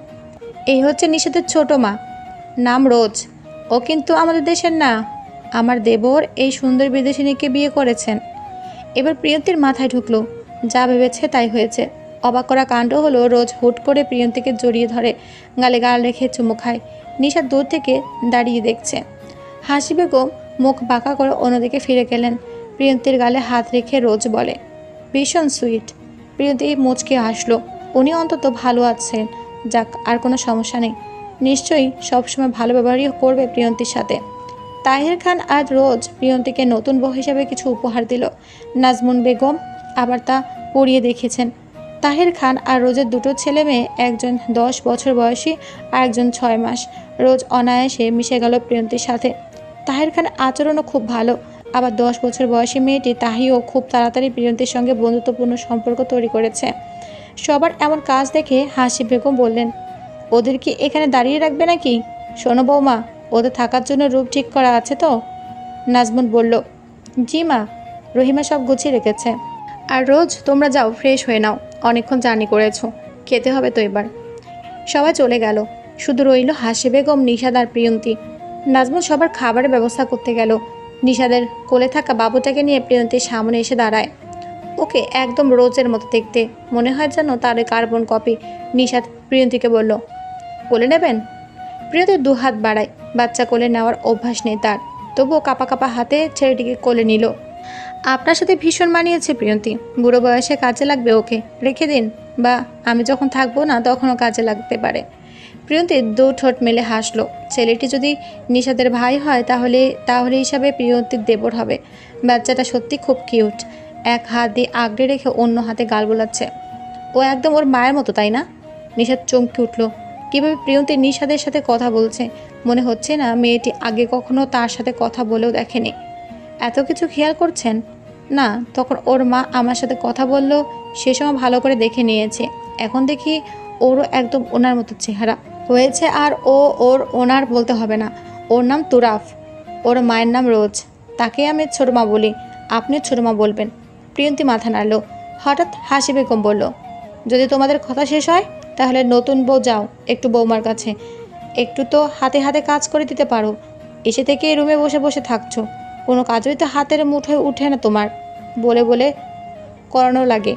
এই হচ্ছে নিশাদের ছোট মা, নাম রোজ। ও কিন্তু আমাদের দেশের না, আমার দেবর এই সুন্দর বিদেশিনীকে বিয়ে করেছেন। এবার প্রিয়ন্তীর মাথায় ঢুকলো, যা ভেবেছে তাই হয়েছে। অবাক করা কাণ্ড হলো, রোজ হুট করে প্রিয়ন্তীকে জড়িয়ে ধরে, গালে গাল রেখে চুমু খায়। নিশা দূর থেকে দাঁড়িয়ে দেখছে। হাসি বেগম মুখ বাঁকা করে অন্যদিকে ফিরে গেলেন। প্রিয়ন্তীর গালে হাত রেখে রোজ বলে, ভীষণ সুইট। প্রিয়ন্তী মুচকে হাসলো, উনি অন্তত ভালো আছেন, যাক, আর কোনো সমস্যা নেই। নিশ্চয়ই সবসময় ভালো ব্যবহারই করবে প্রিয়ন্তীর সাথে। তাহের খান আর রোজ প্রিয়ন্তীকে নতুন বউ হিসেবে কিছু উপহার দিল। নাজমুন বেগম আবার তা পরিয়ে দেখেছেন। তাহের খান আর রোজের দুটো ছেলে মেয়ে, একজন 10 বছর বয়সী আর একজন 6 মাস। রোজ অনায়াসে মিশে গেল প্রিয়ন্তীর সাথে। তাহের খান আচরণও খুব ভালো, আবার 10 বছর বয়সী মেয়েটি তাহিও খুব তাড়াতাড়ি প্রিয়ন্তীর সঙ্গে বন্ধুত্বপূর্ণ সম্পর্ক তৈরি করেছে। সবার এমন কাজ দেখে হাসি বেগম বললেন, ওদের কি এখানে দাঁড়িয়ে রাখবে নাকি? শোনো বৌমা, ওদের থাকার জন্য রূপ ঠিক করা আছে তো? নাজমুন বলল, জি মা, রহিমা সব গুছিয়ে রেখেছে। আর রোজ, তোমরা যাও, ফ্রেশ হয়ে নাও, অনেকক্ষণ জার্নি করেছো, খেতে হবে তো এবার। সবাই চলে গেল, শুধু রইল হাসি বেগম, নিশাদ আর প্রিয়ন্তী। নাজমুন সবার খাবারের ব্যবস্থা করতে গেল। নিশাদের কোলে থাকা বাবুটাকে নিয়ে প্রিয়ন্তীর সামনে এসে দাঁড়ায়। ওকে একদম রোজের মতো দেখতে, মনে হয় যেন তার কার্বন কপি। নিশাদ প্রিয়ন্তীকে বলল, কোলে নেবেন? প্রিয়ন্তী 2 হাত বাড়ায়, বাচ্চা কোলে নেওয়ার অভ্যাস নেই তার, তবুও কাপা কাপা হাতে ছেলেটিকে কোলে নিল। আপনার সাথে ভীষণ মানিয়েছে প্রিয়ন্তী, বুড়ো বয়সে কাজে লাগবে ওকে, রেখে দিন, বা আমি যখন থাকবো না তখনও কাজে লাগতে পারে। প্রিয়ন্তী 2 ঠোঁট মেলে হাসলো। ছেলেটি যদি নিশাদের ভাই হয় তাহলে হিসাবে প্রিয়ন্তীর দেবর হবে। বাচ্চাটা সত্যি খুব কিউট। এক হাত দিয়ে আগড়ে রেখে অন্য হাতে গাল বোলাচ্ছে। ও একদম ওর মায়ের মতো, তাই না? নিশাদ চমকে উঠল। কীভাবে প্রিয়ন্তী নিশাদের সাথে কথা বলছে, মনে হচ্ছে না মেয়েটি আগে কখনো তার সাথে কথা বলেও দেখেনি। এত কিছু খেয়াল করছেন? না, তখন ওর মা আমার সাথে কথা বলল, সে সময় ভালো করে দেখে নিয়েছে। এখন দেখি ওরও একদম ওনার মতো চেহারা হয়েছে। আর ওনার বলতে হবে না, ওর নাম তুরাফ, ওর মায়ের নাম রোজ। তাকে আমি ছোটো মা বলি, আপনি ছোটো মা বলবেন। প্রিয়ন্তী মাথা নাড়ল। হঠাৎ হাসি বেগম বলল, যদি তোমাদের কথা শেষ হয় তাহলে নতুন বউ যাও একটু বৌমার কাছে, একটু তো হাতে হাতে কাজ করে দিতে পারো। এসে থেকে রুমে বসে বসে থাকছো, কোনো কাজই তো হাতের মুঠোয় উঠে না তোমার, বলে বলে করানো লাগে।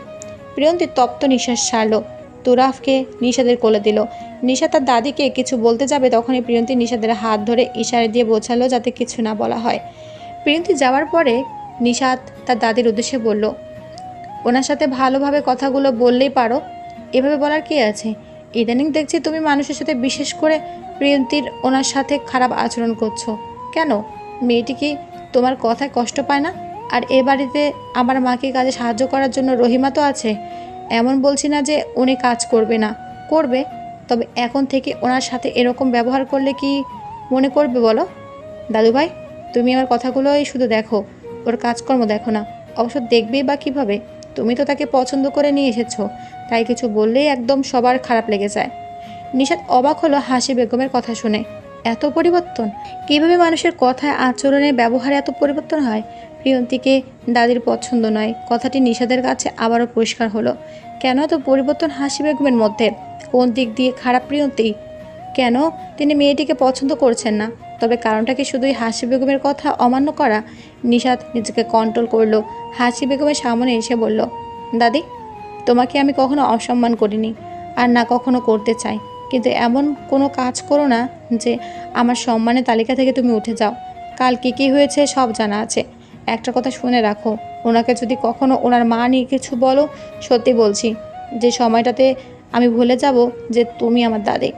প্রিয়ন্তী তপ্ত নিঃশ্বাস ছাড়ল। তুরাফকে নিশাদের কোলে দিল। নিশা তার দাদিকে কিছু বলতে যাবে তখনই প্রিয়ন্তী নিশাদের হাত ধরে ইশারা দিয়ে বোঝালো যাতে কিছু না বলা হয়। প্রিয়ন্তী যাওয়ার পরে নিশাদ তার দাদির উদ্দেশ্যে বলল, ওনার সাথে ভালোভাবে কথাগুলো বললেই পারো, এভাবে বলার কি আছে? ইদানিং দেখছি তুমি মানুষের সাথে, বিশেষ করে প্রিয়ন্তীর ওনার সাথে খারাপ আচরণ করছো। কেন? মেয়েটি কি তোমার কথায় কষ্ট পায় না? আর এ বাড়িতে আমার মাকে কাজে সাহায্য করার জন্য রহিমা তো আছে। এমন বলছি না যে উনি কাজ করবে না, করবে। তবে এখন থেকে ওনার সাথে এরকম ব্যবহার করলে কি মনে করবে বলো? দাদুভাই, তুমি আমার কথাগুলোই শুধু দেখো, ওর কাজকর্ম দেখো না। অবশ্য দেখবেই বা কীভাবে? তুমি তো তাকে পছন্দ করে নিয়ে এসেছো, তাই কিছু বললেই একদম সবার খারাপ লেগে যায়। নিশাদ অবাক হলো হাসি বেগমের কথা শুনে। এত পরিবর্তন? কীভাবে মানুষের কথায়, আচরণে, ব্যবহারে এত পরিবর্তন হয়? প্রিয়ন্তীকে দাদির পছন্দ নয়, কথাটি নিশাদের কাছে আবারও পরিষ্কার হলো। কেন এত পরিবর্তন হাসি বেগমের মধ্যে? কোন দিক দিয়ে খারাপ প্রিয়ন্তী? কেন তিনি মেয়েটিকে পছন্দ করছেন না? তবে কারণটা কি শুধুই হাসি বেগমের কথা অমান্য করা? নিশাদ নিজেকে কন্ট্রোল করলো। হাসি বেগমের সামনে এসে বলল, দাদি, তোমাকে আমি কখনো অসম্মান করিনি, আর না কখনো করতে চাই। কিন্তু এমন কোনো কাজ করো না যে আমার সম্মানের তালিকা থেকে তুমি উঠে যাও। কাল কী হয়েছে সব জানা আছে। একটা কথা শুনে রাখো, ওনাকে যদি কখনো ওনার মা নিয়ে কিছু বলো, সত্যি বলছি যে সময়টাতে আমি ভুলে যাব যে তুমি আমার দাদি।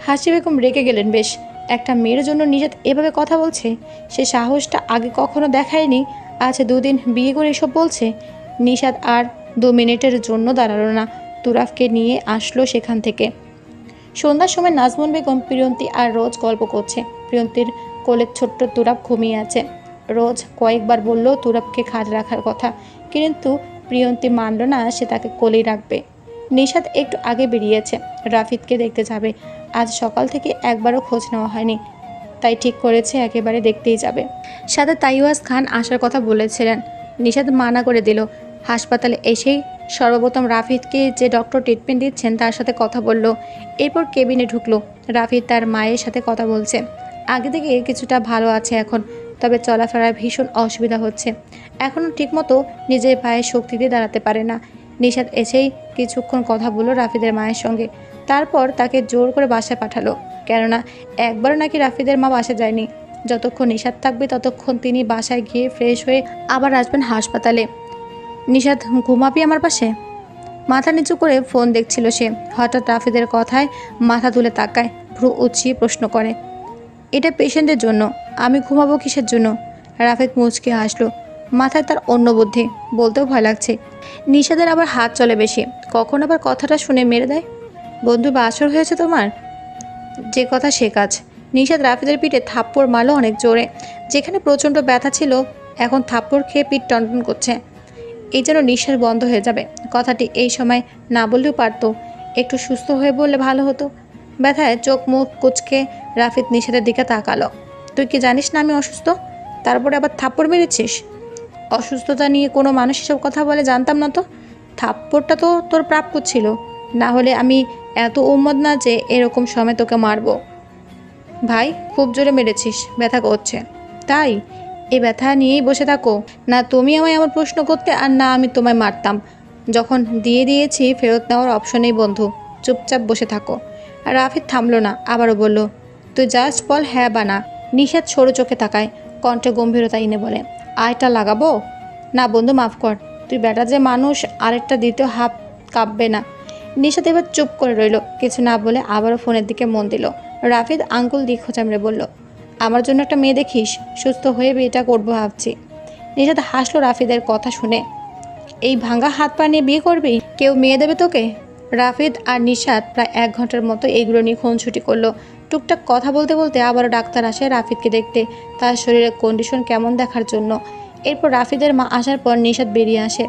হাসি বেগম রেগে গেলেন বেশ। একটা মেয়ের জন্য নিষেধ এভাবে কথা বলছে, সে সাহসটা আগে কখনো দেখায়নি, আজ দুদিন বিয়ে করে এসব বলছে। নিষাদ আর 2 মিনিটের জন্য দাঁড়ালো না, তুরাফকে নিয়ে আসলো সেখান থেকে। সন্ধ্যার সময় নাজমুন বেগম, প্রিয়ন্তী আর রোজ গল্প করছে। প্রিয়ন্তীর কোলের ছোট্ট তুরাফ ঘুমিয়ে আছে। রোজ কয়েকবার বলল তুরাফকে খাটে রাখার কথা, কিন্তু প্রিয়ন্তী মানল না সে তাকে কোলেই রাখবে। নিশাদ একটু আগে বেরিয়েছে, রাফিদকে দেখতে যাবে। আজ সকাল থেকে একবারও খোঁজ নেওয়া হয়নি, তাই ঠিক করেছে একেবারে দেখতেই যাবে। সাথে তাইওয়াজ খান আসার কথা বলেছিলেন, নিশাদ মানা করে দিল। হাসপাতালে এসেই সর্বপ্রথম রাফিদকে যে ডক্টর ট্রিটমেন্ট দিচ্ছেন তার সাথে কথা বলল। এরপর কেবিনে ঢুকলো। রাফিদ তার মায়ের সাথে কথা বলছে। আগে থেকে কিছুটা ভালো আছে এখন, তবে চলাফেরায় ভীষণ অসুবিধা হচ্ছে। এখনও ঠিকমতো নিজের পায়ে শক্তি দিয়ে দাঁড়াতে পারে না। নিশাদ এসেই কিছুক্ষণ কথা বলল রাফিদের মায়ের সঙ্গে, তারপর তাকে জোর করে বাসায় পাঠালো। কেননা একবারও নাকি রাফিদের মা বাসায় যায়নি। যতক্ষণ নিশাদ থাকবে ততক্ষণ তিনি বাসায় গিয়ে ফ্রেশ হয়ে আবার আসবেন হাসপাতালে। নিশাদ, ঘুমাবি আমার পাশে? মাথা নিচু করে ফোন দেখছিল সে। হঠাৎ রাফিদের কথায় মাথা তুলে তাকায়, ভ্রু উঁচিয়ে প্রশ্ন করে, এটা পেশেন্টের জন্য, আমি ঘুমাবো কিসের জন্য? রাফিদ মুচকে হাসলো। মাথায় তার অন্য বুদ্ধি, বলতেও ভয় লাগছে। নিশাদের আবার হাত চলে বেশি, কখন আবার কথাটা শুনে মেরে দেয়। বন্ধু বা আসর হয়েছে তোমার? যে কথা সে কাজ। নিশাদ রাফিদের পিঠে থাপ্পড় মারলো অনেক জোরে। যেখানে প্রচণ্ড ব্যথা ছিল, এখন থাপ্পড় খেয়ে পিঠ টনটন করছে। এই যেন নিঃশ্বাস বন্ধ হয়ে যাবে। কথাটি এই সময় না বললেও পারতো, একটু সুস্থ হয়ে বললে ভালো হতো। ব্যথায় চোখ মুখ কুচকে রাফিদ নিশাদের দিকে তাকালো। তুই কি জানিস না আমি অসুস্থ? তারপরে আবার থাপ্পড় মেরেছিস? অসুস্থতা নিয়ে কোনো মানুষ এসব কথা বলে জানতাম না তো। থাপ্পড়টা তো তোর প্রাপ্য ছিল, না হলে আমি এত উন্মাদ না যে এরকম সময় তোকে মারবো। ভাই, খুব জোরে মেরেছিস, ব্যথা করছে। তাই এই ব্যথা নিয়েই বসে থাকো? না তুমি আমায় আমার প্রশ্ন করতে, আর না আমি তোমায় মারতাম। যখন দিয়ে দিয়েছি ফেরত নেওয়ার অপশন নেই বন্ধু, চুপচাপ বসে থাকো। আর রাফিদ থামলো না, আবারও বলল, তুই জাস্ট বল হ্যাঁ বা না। নিষাদ সরু চোখে তাকায়, কণ্ঠে গম্ভীরতা এনে বলে, আয়টা লাগাবো? না বন্ধু, মাফ কর। তুই বেটা যে মানুষ, আরেকটা দ্বিতীয় হাত কাঁপবে না। নিষাদ এবার চুপ করে রইল, কিছু না বলে আবারও ফোনের দিকে মন দিল। রাফিদ আঙ্গুল দিয়ে খোঁচা মেরে বলল, আমার জন্য একটা মেয়ে দেখিস, সুস্থ হয়ে বিয়েটা করবো ভাবছি। নিষাদ হাসলো রাফিদের কথা শুনে। এই ভাঙা হাত পা নিয়ে বিয়ে করবি? কেউ মেয়ে দেবে তোকে? রাফিদ আর নিশাদ প্রায় 1 ঘন্টার মতো এইগুলো নিয়ে খুনসুটি করলো। টুকটাক কথা বলতে বলতে আবারও ডাক্তার আসে রাফিদকে দেখতে, তার শরীরের কন্ডিশন কেমন দেখার জন্য। এরপর রাফিদের মা আসার পর নিশাদ বেরিয়ে আসে।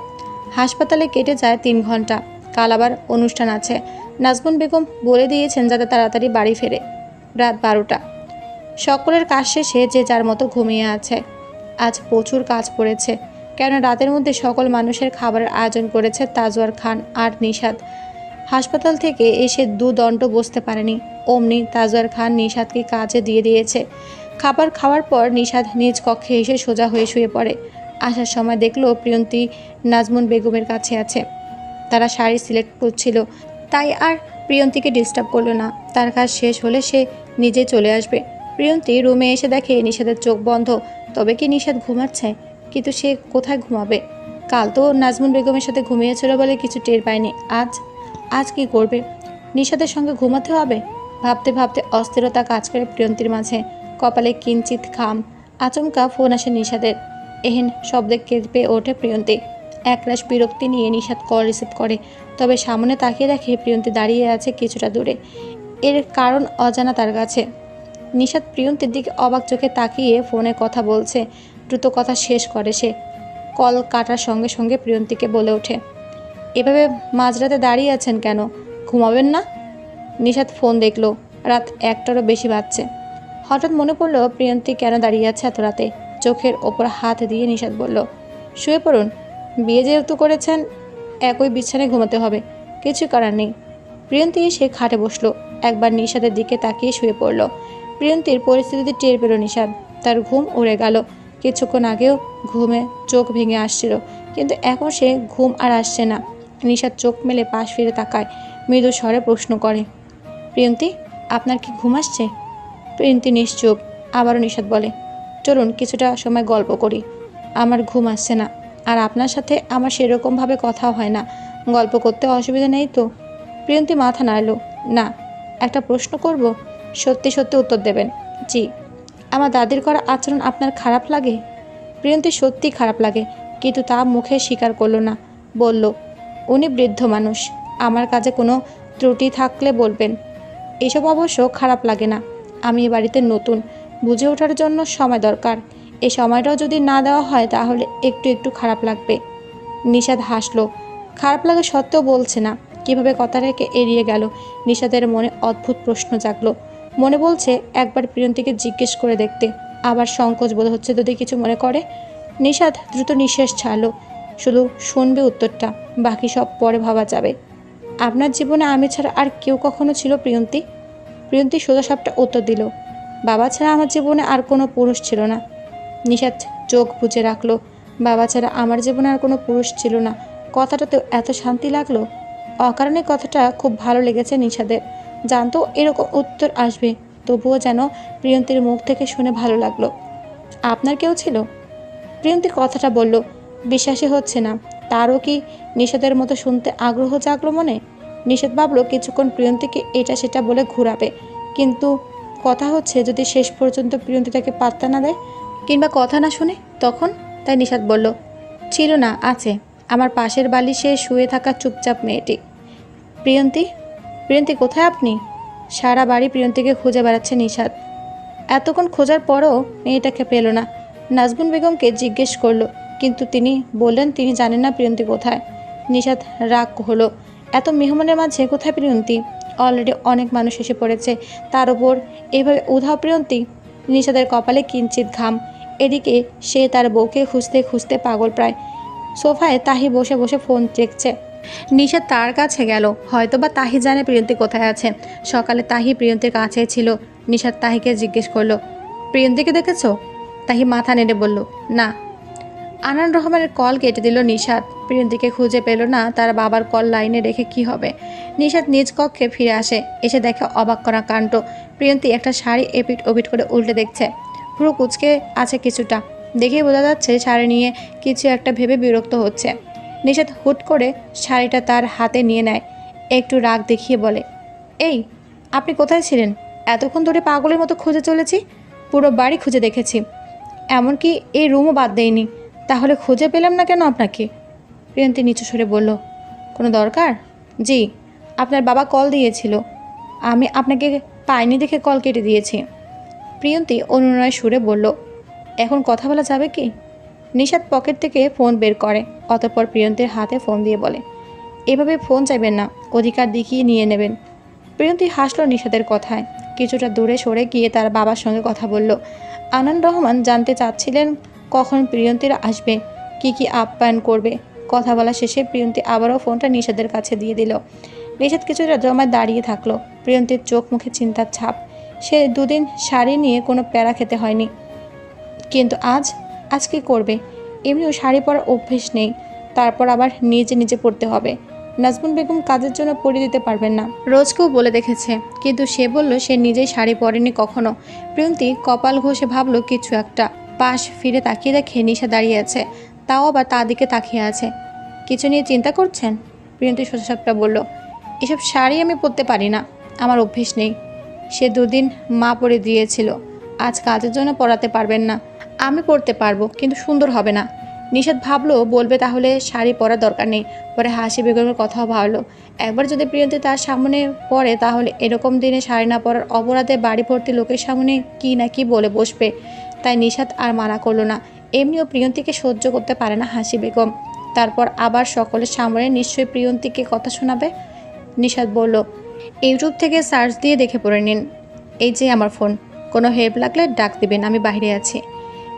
হাসপাতালে কেটে যায় 3 ঘন্টা। কাল আবার অনুষ্ঠান আছে। নাজমুন বেগম বলে দিয়েছেন যাতে তাড়াতাড়ি বাড়ি ফেরে। রাত 12টা। সকলের কাজ শেষে যে যার মতো ঘুমিয়ে আছে। আজ প্রচুর কাজ পড়েছে, কেন রাতের মধ্যে সকল মানুষের খাবারের আয়োজন করেছে তাজওয়ার খান আর নিশাদ। হাসপাতাল থেকে এসে 2 দণ্ড বসতে পারেনি, অমনি তাজওয়ার খান নিশাদকে কাজে দিয়ে দিয়েছে। খাবার খাওয়ার পর নিশাদ নিজ কক্ষে এসে সোজা হয়ে শুয়ে পড়ে। আসার সময় দেখলো প্রিয়ন্তী নাজমুন বেগমের কাছে আছে। তারা শাড়ি সিলেক্ট করছিল। তাই আর প্রিয়ন্তীকে ডিস্টার্ব করলো না। তার কাজ শেষ হলে সে নিজে চলে আসবে। প্রিয়ন্তী রুমে এসে দেখে নিশাদের চোখ বন্ধ। তবে কি নিশাদ ঘুমাচ্ছে? কিন্তু সে কোথায় ঘুমাবে? কাল তো নাজমুন বেগমের সাথে ঘুমিয়েছিল বলে কিছু টের পায়নি। আজ আজ কি করবে? নিশাদের সঙ্গে ঘুমাতে হবে। ভাবতে ভাবতে অস্থিরতা কাজ করে প্রিয়ন্তীর মাঝে। কপালে কিঞ্চিত ঘাম। আচমকা ফোন আসে নিশাদের। এহেন শব্দে কেঁপে ওঠে প্রিয়ন্তী। একরাশ বিরক্তি নিয়ে নিশাদ কল রিসিভ করে। তবে সামনে তাকিয়ে দেখে প্রিয়ন্তী দাঁড়িয়ে আছে কিছুটা দূরে। এর কারণ অজানা তার কাছে। নিশাদ প্রিয়ন্তীর দিকে অবাক চোখে তাকিয়ে ফোনে কথা বলছে। দ্রুত কথা শেষ করে সে। কল কাটার সঙ্গে সঙ্গে প্রিয়ন্তীকে বলে ওঠে, এভাবে মাঝরাতে দাঁড়িয়ে আছেন কেন? ঘুমাবেন না? নিশাদ ফোন দেখলো। রাত 1টারও বেশি বাজছে। হঠাৎ মনে পড়ল প্রিয়ন্তী কেন দাঁড়িয়ে আছে এত রাতে। চোখের ওপর হাত দিয়ে নিশাদ বলল, শুয়ে পড়ুন। বিয়ে যেহেতু করেছেন একই বিছানায় ঘুমাতে হবে, কিছু করার নেই। প্রিয়ন্তী সে খাটে বসলো। একবার নিশাদের দিকে তাকিয়ে শুয়ে পড়ল। প্রিয়ন্তীর পরিস্থিতিতে টের পেল নিশাদ। তার ঘুম উড়ে গেল। কিছুক্ষণ আগেও ঘুমে চোখ ভেঙে আসছিল, কিন্তু এখন সে ঘুম আর আসছে না। নিশাদ চোখ মেলে পাশ ফিরে তাকায়। মৃদু স্বরে প্রশ্ন করে, প্রিয়ন্তী, আপনার কি ঘুম আসছে? প্রিয়ন্তী নিশ্চুপ। আবারও নিশাদ বলে, চলুন কিছুটা সময় গল্প করি। আমার ঘুম আসছে না, আর আপনার সাথে আমার সেরকমভাবে কথাও হয় না। গল্প করতে অসুবিধা নেই তো? প্রিয়ন্তী মাথা নাড়ল। না। একটা প্রশ্ন করব? সত্যি সত্যি উত্তর দেবেন। জি। আমার দাদির করা আচরণ আপনার খারাপ লাগে? প্রিয়ন্তী সত্যি খারাপ লাগে, কিন্তু তা মুখে স্বীকার করল না। বলল, উনি বৃদ্ধ মানুষ, আমার কাজে কোনো ত্রুটি থাকলে বলবেন। এসব অবশ্য খারাপ লাগে না। আমি এ বাড়িতে নতুন, বুঝে ওঠার জন্য সময় দরকার। এই সময়টাও যদি না দেওয়া হয় তাহলে একটু একটু খারাপ লাগবে। নিশাদ হাসলো। খারাপ লাগে সত্ত্বেও বলছে না। কিভাবে কথাটাকে এড়িয়ে গেল। নিশাদের মনে অদ্ভুত প্রশ্ন জাগলো। মনে বলছে একবার প্রিয়ন্তীকে জিজ্ঞেস করে দেখতে, আবার সংকোচ বোধ হচ্ছে যদি কিছু মনে করে। নিশাদ দ্রুত নিঃশ্বাস ছাড়লো। শুধু শুনবে উত্তরটা, বাকি সব পরে ভাবা যাবে। আপনার জীবনে আমি ছাড়া আর কেউ কখনো ছিল প্রিয়ন্তী? প্রিয়ন্তী সোজাসাপটা উত্তর দিল, বাবা ছাড়া আমার জীবনে আর কোনো পুরুষ ছিল না। নিশাদ চোখ বুজে রাখলো। বাবা ছাড়া আমার জীবনে আর কোনো পুরুষ ছিল না। কথাটাতে এত শান্তি লাগলো। অকারণে কথাটা খুব ভালো লেগেছে নিশাদের। জানতো এরকম উত্তর আসবে, তবুও যেন প্রিয়ন্তীর মুখ থেকে শুনে ভালো লাগলো। আপনার কেউ ছিল? প্রিয়ন্তী কথাটা বলল, বিশ্বাসই হচ্ছে না। তারও কি নিশাদের মতো শুনতে আগ্রহ জাগলো মনে? নিষেধ ভাবলো কিছুক্ষণ প্রিয়ন্তীকে এটা সেটা বলে ঘুরাবে, কিন্তু কথা হচ্ছে যদি শেষ পর্যন্ত প্রিয়ন্তী তাকে পাত্তা না দেয় কিংবা কথা না শুনে তখন। তাই নিষাদ বলল, ছিল না, আছে। আমার পাশের বালিশে শুয়ে থাকা চুপচাপ মেয়েটি। প্রিয়ন্তী, প্রিয়ন্তী কোথায় আপনি? সারা বাড়ি প্রিয়ন্তীকে খুঁজে বেড়াচ্ছে নিষাদ। এতক্ষণ খোঁজার পরও মেয়েটাকে পেল না। নাজমুন বেগমকে জিজ্ঞেস করলো, কিন্তু তিনি বললেন তিনি জানেন না প্রিয়ন্তী কোথায়। নিষাদ রাগ হলো। এত মেহমানের মাঝে কোথায় প্রিয়ন্তী? অলরেডি অনেক মানুষ এসে পড়েছে, তার ওপর এভাবে উধাও প্রিয়ন্তী। নিষাদের কপালে কিঞ্চিত ঘাম। এদিকে সে তার বউকে খুঁজতে খুঁজতে পাগল প্রায়। সোফায় তাহি বসে বসে ফোন দেখছে। নিষাদ তার কাছে গেল। হয়তোবা তাহি জানে প্রিয়ন্তী কোথায় আছে। সকালে তাহি প্রিয়ন্তীর কাছে ছিল। নিষাদ তাহিকে জিজ্ঞেস করলো, প্রিয়ন্তীকে দেখেছো? তাহি মাথা নেড়ে বলল, না। আনান রহমানের কল কেটে দিল নিষাদ। প্রিয়ন্তীকে খুঁজে পেল না। তার বাবার কল লাইনে রেখে কি হবে? নিষাদ নিজ কক্ষে ফিরে আসে। এসে দেখে অবাক করা কাণ্ড। প্রিয়ন্তী একটা শাড়ি এপিট ওপিট করে উল্টে দেখছে। পুরো কুচকে আছে কিছুটা। দেখেই বোঝা যাচ্ছে শাড়ি নিয়ে কিছু একটা ভেবে বিরক্ত হচ্ছে। নিষাদ হুট করে শাড়িটা তার হাতে নিয়ে নেয়। একটু রাগ দেখিয়ে বলে, এই, আপনি কোথায় ছিলেন? এতক্ষণ ধরে পাগলের মতো খুঁজে চলেছি। পুরো বাড়ি খুঁজে দেখেছি, এমনকি এই রুমও বাদ দেয়নি। তাহলে খুঁজে পেলাম না কেন আপনাকে? প্রিয়ন্তী নিচু সুরে বলল, কোনো দরকার? জি, আপনার বাবা কল দিয়েছিল, আমি আপনাকে পাইনি দেখে কল কেটে দিয়েছি। প্রিয়ন্তী অনুনয় সুরে বলল, এখন কথা বলা যাবে কি? নিষাদ পকেট থেকে ফোন বের করে। অতঃপর প্রিয়ন্তীর হাতে ফোন দিয়ে বলে, এভাবে ফোন চাইবেন না, অধিকার দেখিয়ে নিয়ে নেবেন। প্রিয়ন্তী হাসলো নিষাদের কথায়। কিছুটা দূরে সরে গিয়ে তার বাবার সঙ্গে কথা বলল। আনান রহমান জানতে চাচ্ছিলেন কখন প্রিয়ন্তীরা আসবে, কি আপ্যায়ন করবে। কথা বলা শেষে প্রিয়ন্তী আবারও ফোনটা নিষাদের কাছে দিয়ে দিল। নিষাদ কিছুটা জমায় দাঁড়িয়ে থাকলো। প্রিয়ন্তীর চোখ মুখে চিন্তার ছাপ। সে দুদিন শাড়ি নিয়ে কোনো প্যারা খেতে হয়নি, কিন্তু আজ কি করবে? এমনিও শাড়ি পরার অভ্যেস নেই, তারপর আবার নিজে নিজে পড়তে হবে। নাজমুন বেগম কাজের জন্য পরে দিতে পারবেন না, রোজকেও বলে দেখেছে, কিন্তু সে বলল সে নিজেই শাড়ি পরেনি কখনো। প্রিয়ন্তী কপাল ঘষে ভাবলো কিছু একটা। পাশ ফিরে তাকিয়ে দেখে নিশা দাঁড়িয়ে আছে, তাও আবার তার দিকে তাকিয়ে আছে। কিছু নিয়ে চিন্তা করছেন? প্রিয়ন্তী সোজাসাপটা বলল, এসব শাড়ি আমি পরতে পারি না, আমার অভ্যেস নেই। সে দুদিন মা পরে দিয়েছিল, আজ কাজের জন্য পরাতে পারবেন না। আমি পরতে পারবো, কিন্তু সুন্দর হবে না। নিশাত ভাবলো বলবে তাহলে শাড়ি পরার দরকার নেই, পরে হাসি বেগমের কথাও ভাবলো। একবার যদি প্রিয়ন্তী তার সামনে পড়ে তাহলে এরকম দিনে শাড়ি না পরার অপরাধে বাড়ি ভর্তি লোকের সামনে কি না কি বলে বসবে। তাই নিশাত আর মানা করলো না। এমনিও প্রিয়ন্তীকে সহ্য করতে পারে না হাসি বেগম, তারপর আবার সকলের সামনে নিশ্চয়ই প্রিয়ন্তীকে কথা শোনাবে। নিশাত বলল, ইউটিউব থেকে সার্চ দিয়ে দেখে পড়ে নিন, এই যে আমার ফোন, কোনো হেল্প লাগলে ডাক দিবেন, আমি বাইরে আছি।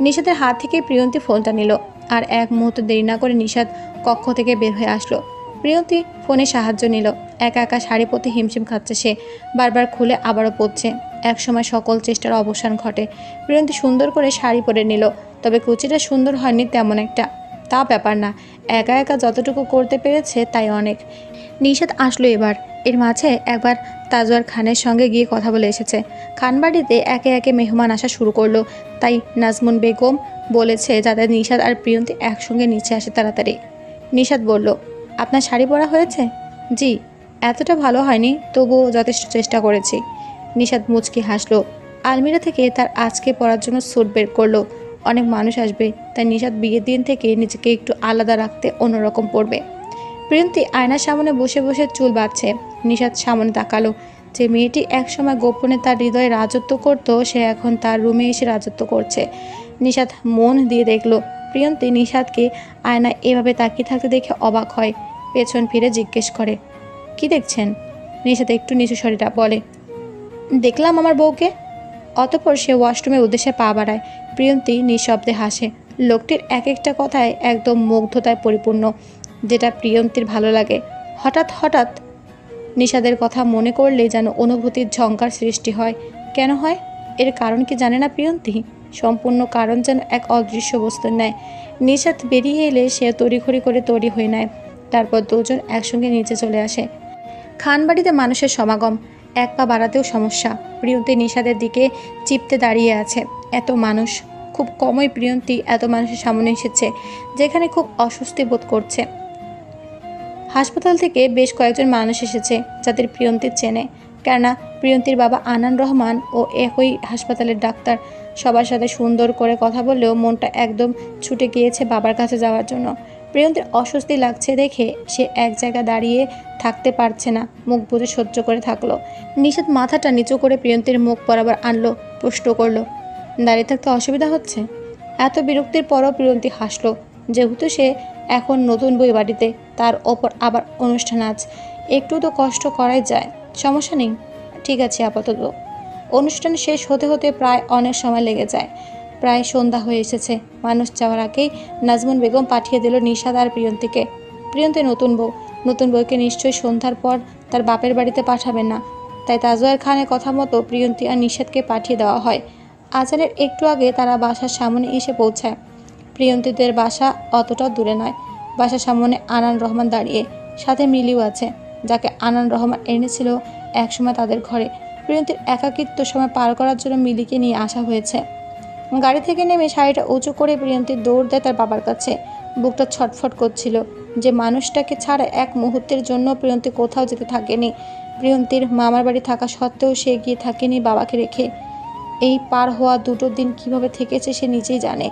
নিশাতের হাত থেকে প্রিয়ন্তী ফোনটা নিল, আর এক মুহূর্ত দেরি না করে নিশাত কক্ষ থেকে বের হয়ে আসলো। প্রিয়ন্তী ফোনে সাহায্য নিল। একা একা শাড়ি পরতে হিমশিম খাচ্ছে সে, বারবার খুলে আবারও পরছে। একসময় সকল চেষ্টার অবসান ঘটে, প্রিয়ন্তী সুন্দর করে শাড়ি পরে নিল। তবে কুচিটা সুন্দর হয়নি তেমন একটা, তা ব্যাপার না, একা একা যতটুকু করতে পেরেছে তাই অনেক। নিশাত আসলো এবার। এর মাঝে একবার তাজওয়ার খানের সঙ্গে গিয়ে কথা বলে এসেছে। খানবাড়িতে একে একে মেহমান আসা শুরু করলো, তাই নাজমুন বেগম বলেছে যাতে নিশাত আর প্রিয়ন্তী একসঙ্গে নিচে আসে তাড়াতাড়ি। নিশাত বলল, আপনার শাড়ি পরা হয়েছে? জি, এতটা ভালো হয়নি, তবুও যথেষ্ট চেষ্টা করেছি। নিশাত মুচকি হাসলো। আলমিরা থেকে তার আজকে পরার জন্য স্যুট বের করলো। অনেক মানুষ আসবে, তাই নিশাত বিয়ের দিন থেকে নিজেকে একটু আলাদা রাখতে অন্যরকম পরবে। প্রিয়ন্তী আয়নার সামনে বসে বসে চুল বাঁধছে। নিশাত সামনে তাকালো। যে মেয়েটি একসময় গোপনে তার হৃদয়ে রাজত্ব করত, সে এখন তার রুমে এসে রাজত্ব করছে। নিশাত মন দিয়ে দেখলো। প্রিয়ন্তী নিশাতকে আয়নায় এভাবে তাকিয়ে থাকতে দেখে অবাক হয়। পেছন ফিরে জিজ্ঞেস করে, কি দেখছেন? নিশাত একটু নিচু স্বরে বলে, দেখলাম আমার বউকে। অতঃপর সে ওয়াশরুমের উদ্দেশ্যে পা বাড়ায়। প্রিয়ন্তী নিঃশব্দে হাসে। লোকটির এক একটা কথায় একদম মুগ্ধতায় পরিপূর্ণ, যেটা প্রিয়ন্তীর ভালো লাগে। হঠাৎ হঠাৎ নিশাদের কথা মনে করলেই যেন অনুভূতির ঝঙ্কার সৃষ্টি হয়। কেন হয়? এর কারণ কি জানে না প্রিয়ন্তী? সম্পূর্ণ কারণ যেন এক অদৃশ্য বস্তুর ন্যায়। নিশাত বেরিয়ে এলে সে তড়িঘড়ি করে তৈরি হয়ে নেয়। তারপর দুজন একসঙ্গে নিচে চলে আসে। খানবাড়িতে মানুষের সমাগম, এক পা বাড়াতেও সমস্যা। প্রিয়ন্তী নিশাদের দিকে চিপতে দাঁড়িয়ে আছে। এত মানুষ, খুব কমই প্রিয়ন্তী এত মানুষের সামনে এসেছে যেখানে খুব অস্বস্তি বোধ করছে। হাসপাতাল থেকে বেশ কয়েকজন মানুষ এসেছে যাদের প্রিয়ন্তী চেনে, কেননা প্রিয়ন্তীর বাবা আনান রহমান ও একই হাসপাতালের ডাক্তার। সবার সাথে সুন্দর করে কথা বললেও মনটা একদম ছুটে গিয়েছে বাবার কাছে যাওয়ার জন্য। প্রিয়ন্তীর অস্বস্তি লাগছে দেখে সে এক জায়গায় দাঁড়িয়ে থাকতে পারছে না, মুখ বুজে সহ্য করে থাকলো। নিশাত মাথাটা নিচু করে প্রিয়ন্তীর মুখ বরাবর আনলো, প্রশ্ন করলো, দাঁড়িয়ে থাকতে অসুবিধা হচ্ছে? এত বিরক্তির পরও প্রিয়ন্তী হাসলো। যেহেতু সে এখন নতুন বই বাড়িতে, তার ওপর আবার অনুষ্ঠান আজ, একটু তো কষ্ট করাই যায়। সমস্যা নেই, ঠিক আছে আপাতত। অনুষ্ঠান শেষ হতে হতে প্রায় অনেক সময় লেগে যায়। প্রায় সন্ধ্যা হয়ে এসেছে। মানুষ যাওয়ার আগেই নাজমুন বেগম পাঠিয়ে দিল নিশাদ আর প্রিয়ন্তীকে। প্রিয়ন্তী নতুন বউকে নিশ্চয়ই সন্ধ্যার পর তার বাপের বাড়িতে পাঠাবেন না, তাই তাজওয়ার খানের কথা মতো প্রিয়ন্তী আর নিশাদকে পাঠিয়ে দেওয়া হয়। আজানের একটু আগে তারা বাসার সামনে এসে পৌঁছায়। প্রিয়ন্তীদের বাসা অতটা দূরে নয়। বাসার সামনে আনান রহমান দাঁড়িয়ে, সাথে মিলিও আছে, যাকে আনান রহমান এনেছিল একসময় তাদের ঘরে। প্রিয়ন্তীর একাকিত্ব সময় পার করার জন্য মিলিকে নিয়ে আসা হয়েছে। গাড়ি থেকে নেমে শাড়িটা উঁচু করে প্রিয়ন্তী দৌড় দেয় তার বাবার কাছে। বুকটা ছটফট করছিল। যে মানুষটাকে ছাড়া এক মুহূর্তের জন্য প্রিয়ন্তী কোথাও যেতে থাকেনি। প্রিয়ন্তীর মামার বাড়ি থাকা সত্ত্বেও সে গিয়ে থাকেনি বাবাকে রেখে। এই পার হওয়া দুটো দিন কিভাবে থেকেছে সে নিজেই জানে।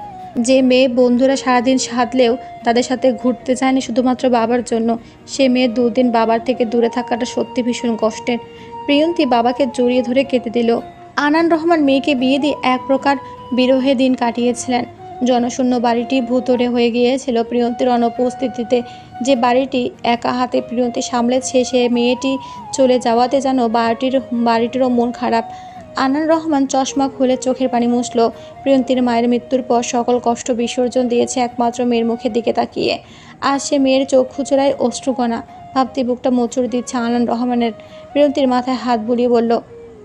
যে মেয়ে বন্ধুরা সারাদিন সাধলেও তাদের সাথে ঘুরতে যায়নি শুধুমাত্র বাবার জন্য, সে মেয়ে দুদিন বাবার থেকে দূরে থাকাটা সত্যি ভীষণ কষ্টের। প্রিয়ন্তী বাবাকে জড়িয়ে ধরে কেটে দিল। আনান রহমান মেয়েকে বিয়ে দিয়ে এক প্রকার বিরহে দিন কাটিয়েছিলেন। জনশূন্য বাড়িটি ভুতুড়ে হয়ে গিয়েছিল প্রিয়ন্তীর অনুপস্থিতিতে। যে বাড়িটি একা হাতে প্রিয়ন্তী সামলেছে, সে মেয়েটি চলে যাওয়াতে যেন বাড়িটিরও মন খারাপ। আনান রহমান চশমা খুলে চোখের পানি মুছল। প্রিয়ন্তীর মায়ের মৃত্যুর পর সকল কষ্ট বিসর্জন দিয়েছে একমাত্র মেয়ের মুখের দিকে তাকিয়ে। আজ সে মেয়ের চক্ষু চোরায় অশ্রুকণা। ভাবতে বুকটা মোচড় দিচ্ছে আনান রহমানের। প্রিয়ন্তীর মাথায় হাত বুলিয়ে বলল,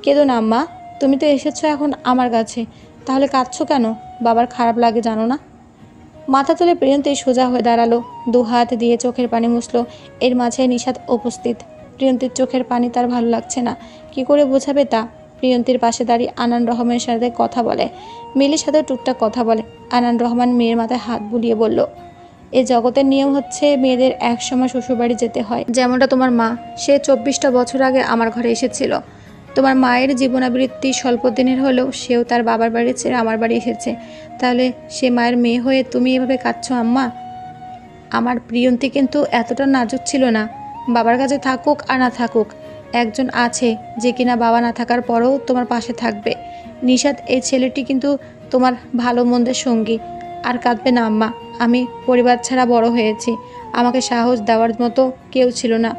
কেঁদো না আম্মা, তুমি তো এসেছো এখন আমার কাছে, তাহলে কাঁদছো কেন? বাবার খারাপ লাগে জানো না? মাথা তুলে প্রিয়ন্তী সোজা হয়ে দাঁড়ালো, 2 হাত দিয়ে চোখের পানি মুছলো। এর মাঝে নিশাত উপস্থিত। প্রিয়ন্তীর চোখের পানি তার ভালো লাগছে না, কি করে বোঝাবে তা। প্রিয়ন্তীর পাশে দাঁড়িয়ে আনান রহমানের সাথে কথা বলে, মিলির সাথে টুকটাক কথা বলে। আনান রহমান মেয়ের মাথায় হাত বুলিয়ে বলল, এ জগতের নিয়ম হচ্ছে মেয়েদের একসময় শ্বশুরবাড়ি যেতে হয়। যেমনটা তোমার মা, সে 24টা বছর আগে আমার ঘরে এসেছিল। তোমার মায়ের জীবনাবৃত্তি স্বল্প দিনের হলেও সেও তার বাবার বাড়ি ছেড়ে আমার বাড়ি এসেছে। তাহলে সে মায়ের মেয়ে হয়ে তুমি এভাবে কাঁদছো আম্মা? আমার প্রিয়ন্তী কিন্তু এতটা নাজুক ছিল না। বাবার কাছে থাকুক আর না থাকুক, একজন আছে যে কিনা বাবা না থাকার পরেও তোমার পাশে থাকবে। নিশাত এই ছেলেটি কিন্তু তোমার ভালো মন্দের সঙ্গী। আর কাঁদবে না আম্মা, আমি পরিবার ছাড়া বড় হয়েছি, আমাকে সাহস দেওয়ার মতো কেউ ছিল না।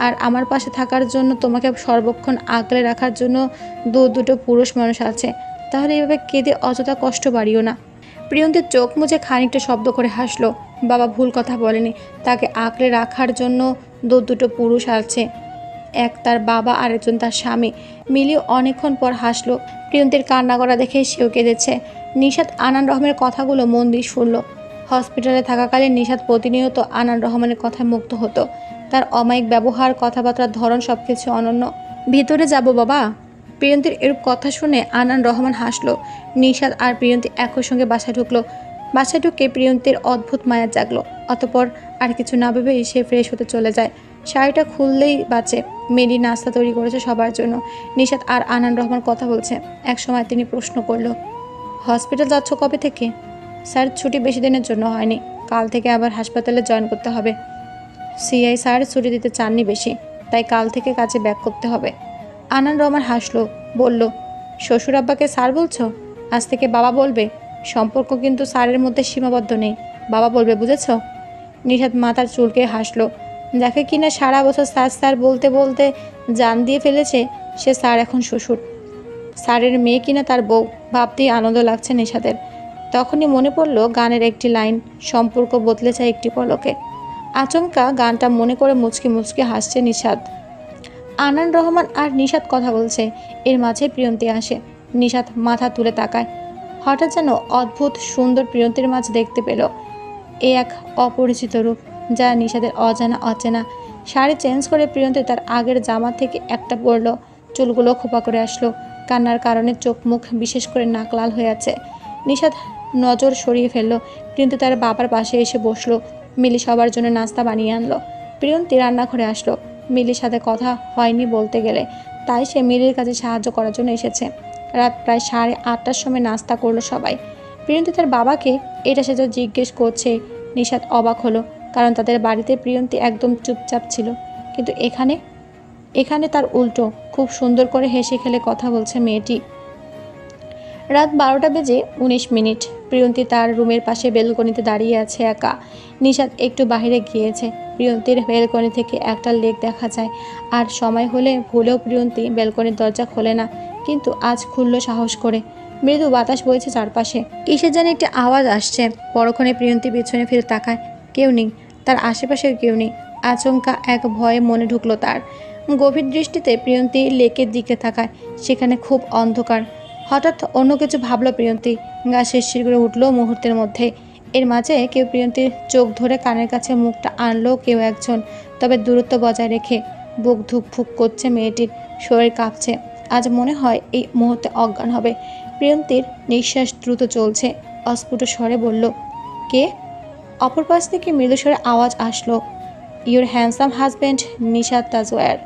আর আমার পাশে থাকার জন্য, তোমাকে সর্বক্ষণ আগলে রাখার জন্য দুটো পুরুষ মানুষ আছে। তাহলে এভাবে কেঁদে অযথা কষ্ট বাড়িও না। প্রিয়ন্তীর চোখ মুছে খানিকটা শব্দ করে হাসলো। বাবা ভুল কথা বলেনি, তাকে আঁকড়ে রাখার জন্য দুটো পুরুষ আছে, এক তার বাবা আর একজন তার স্বামী। মিলি অনেকক্ষণ পর হাসলো। প্রিয়ন্তীর কান্না করা দেখে সেও কেঁদেছে। নিশাত আনান রহমানের কথাগুলো মন দিয়ে শুনল। হসপিটালে থাকাকালীন নিশাত প্রতিনিয়ত আনান রহমানের কথায় মুগ্ধ হতো। তার অমায়িক ব্যবহার, কথাবার্তার ধরন সবকিছু অনন্য। ভিতরে যাব বাবা? প্রিয়ন্তীর এরূপ কথা শুনে আনান রহমান হাসলো। নিশাত আর প্রিয়ন্তী একই সঙ্গে বাসায় ঢুকলো। বাসায় ঢুকে প্রিয়ন্তীর অদ্ভুত মায়া জাগলো। অতপর আর কিছু না ভেবেই সে ফ্রেশ হতে চলে যায়। শাড়িটা খুললেই বাঁচে। মেরি নাস্তা তৈরি করেছে সবার জন্য। নিশাত আর আনান রহমান কথা বলছে। এক সময় তিনি প্রশ্ন করলো, হসপিটাল যাচ্ছ কবে থেকে? স্যার, ছুটি বেশি দিনের জন্য হয়নি, কাল থেকে আবার হাসপাতালে জয়েন করতে হবে। সিআই স্যার ছুটি দিতে চাননি বেশি, তাই কাল থেকে কাজে ব্যাক করতে হবে। আনান রহমান হাসলো, বলল, শ্বশুর আব্বাকে স্যার বলছো? আজ থেকে বাবা বলবে। সম্পর্ক কিন্তু স্যারের মধ্যে সীমাবদ্ধ নেই, বাবা বলবে, বুঝেছ? নিশাত মাথার চুলকে হাসলো। যাকে কিনা সারা বছর স্যার স্যার বলতে বলতে জান দিয়ে ফেলেছে, সে স্যার এখন শ্বশুর। স্যারের মেয়ে কিনা তার বউ, ভাবতেই আনন্দ লাগছে নিশাতের। তখনই মনে পড়ল গানের একটি লাইন, সম্পর্ক বদলে যায় একটি পলকে। আচমকা গানটা মনে করে মুচকি মুচকি হাসছে নিশাত। আনান রহমান আর নিশাত কথা বলছে, এর মাঝে প্রিয়ন্তী আসে। নিশাত মাথা তুলে তাকায়। হঠাৎ যেন অদ্ভুত সুন্দর প্রিয়ন্তীর মাঝে দেখতে পেল এ এক অপরিচিত রূপ, যা নিশাতের অজানা অচেনা। শাড়ি চেঞ্জ করে প্রিয়ন্তী তার আগের জামা থেকে একটা পরল, চুলগুলো খোপা করে আসলো। কান্নার কারণে চোখ মুখ, বিশেষ করে নাক লাল হয়ে আছে। নিশাত নজর সরিয়ে ফেললো। প্রিয়ন্তী তার বাবার পাশে এসে বসলো। মিলি সবার জন্য নাস্তা বানিয়ে আনলো। প্রিয়ন্তী রান্নাঘরে আসলো। মিলির সাথে কথা হয়নি বলতে গেলে, তাই সে মিলির কাছে সাহায্য করার জন্য এসেছে। রাত প্রায় 8:30টার সময় নাস্তা করলো সবাই। প্রিয়ন্তী তার বাবাকে এটা সেটা জিজ্ঞেস করছে। নিশাত অবাক হলো, কারণ তাদের বাড়িতে প্রিয়ন্তী একদম চুপচাপ ছিল, কিন্তু এখানে তার উল্টো, খুব সুন্দর করে হেসে খেলে কথা বলছে মেয়েটি। রাত 12:19। প্রিয়ন্তী তার রুমের পাশে বেলকনিতে দাঁড়িয়ে আছে একা। নিশাত একটু বাইরে গিয়েছে। প্রিয়ন্তীর বেলকনি থেকে একটা লেক দেখা যায়। আর সময় হলে ভুলেও প্রিয়ন্তী বেলকনির দরজা খোলে না, কিন্তু আজ খুললো সাহস করে। মৃদু বাতাস বইছে চারপাশে। কিসের যেন একটা আওয়াজ আসছে। পরক্ষণে প্রিয়ন্তী পিছনে ফিরে তাকায়, কেউ নেই, তার আশেপাশের কেউ নেই। আচমকা এক ভয়ে মনে ঢুকলো তার। গভীর দৃষ্টিতে প্রিয়ন্তী লেকের দিকে তাকায়, সেখানে খুব অন্ধকার। হঠাৎ অন্য কিছু ভাবলো প্রিয়ন্তী, গা শিরশির করে উঠলো মুহূর্তের মধ্যে। এর মাঝে কেউ প্রিয়ন্তীর চোখ ধরে কানের কাছে মুখটা আনলো, কেউ একজন, তবে দূরত্ব বজায় রেখে। বুক ধুকফুক করছে মেয়েটির, শরীর কাঁপছে। আজ মনে হয় এই মুহূর্তে অজ্ঞান হবে। প্রিয়ন্তীর নিঃশ্বাস দ্রুত চলছে। অস্ফুট স্বরে বলল, কে? অপর পাশ থেকে মৃদু স্বরে আওয়াজ আসলো, your handsome husband Nishat Tajwar.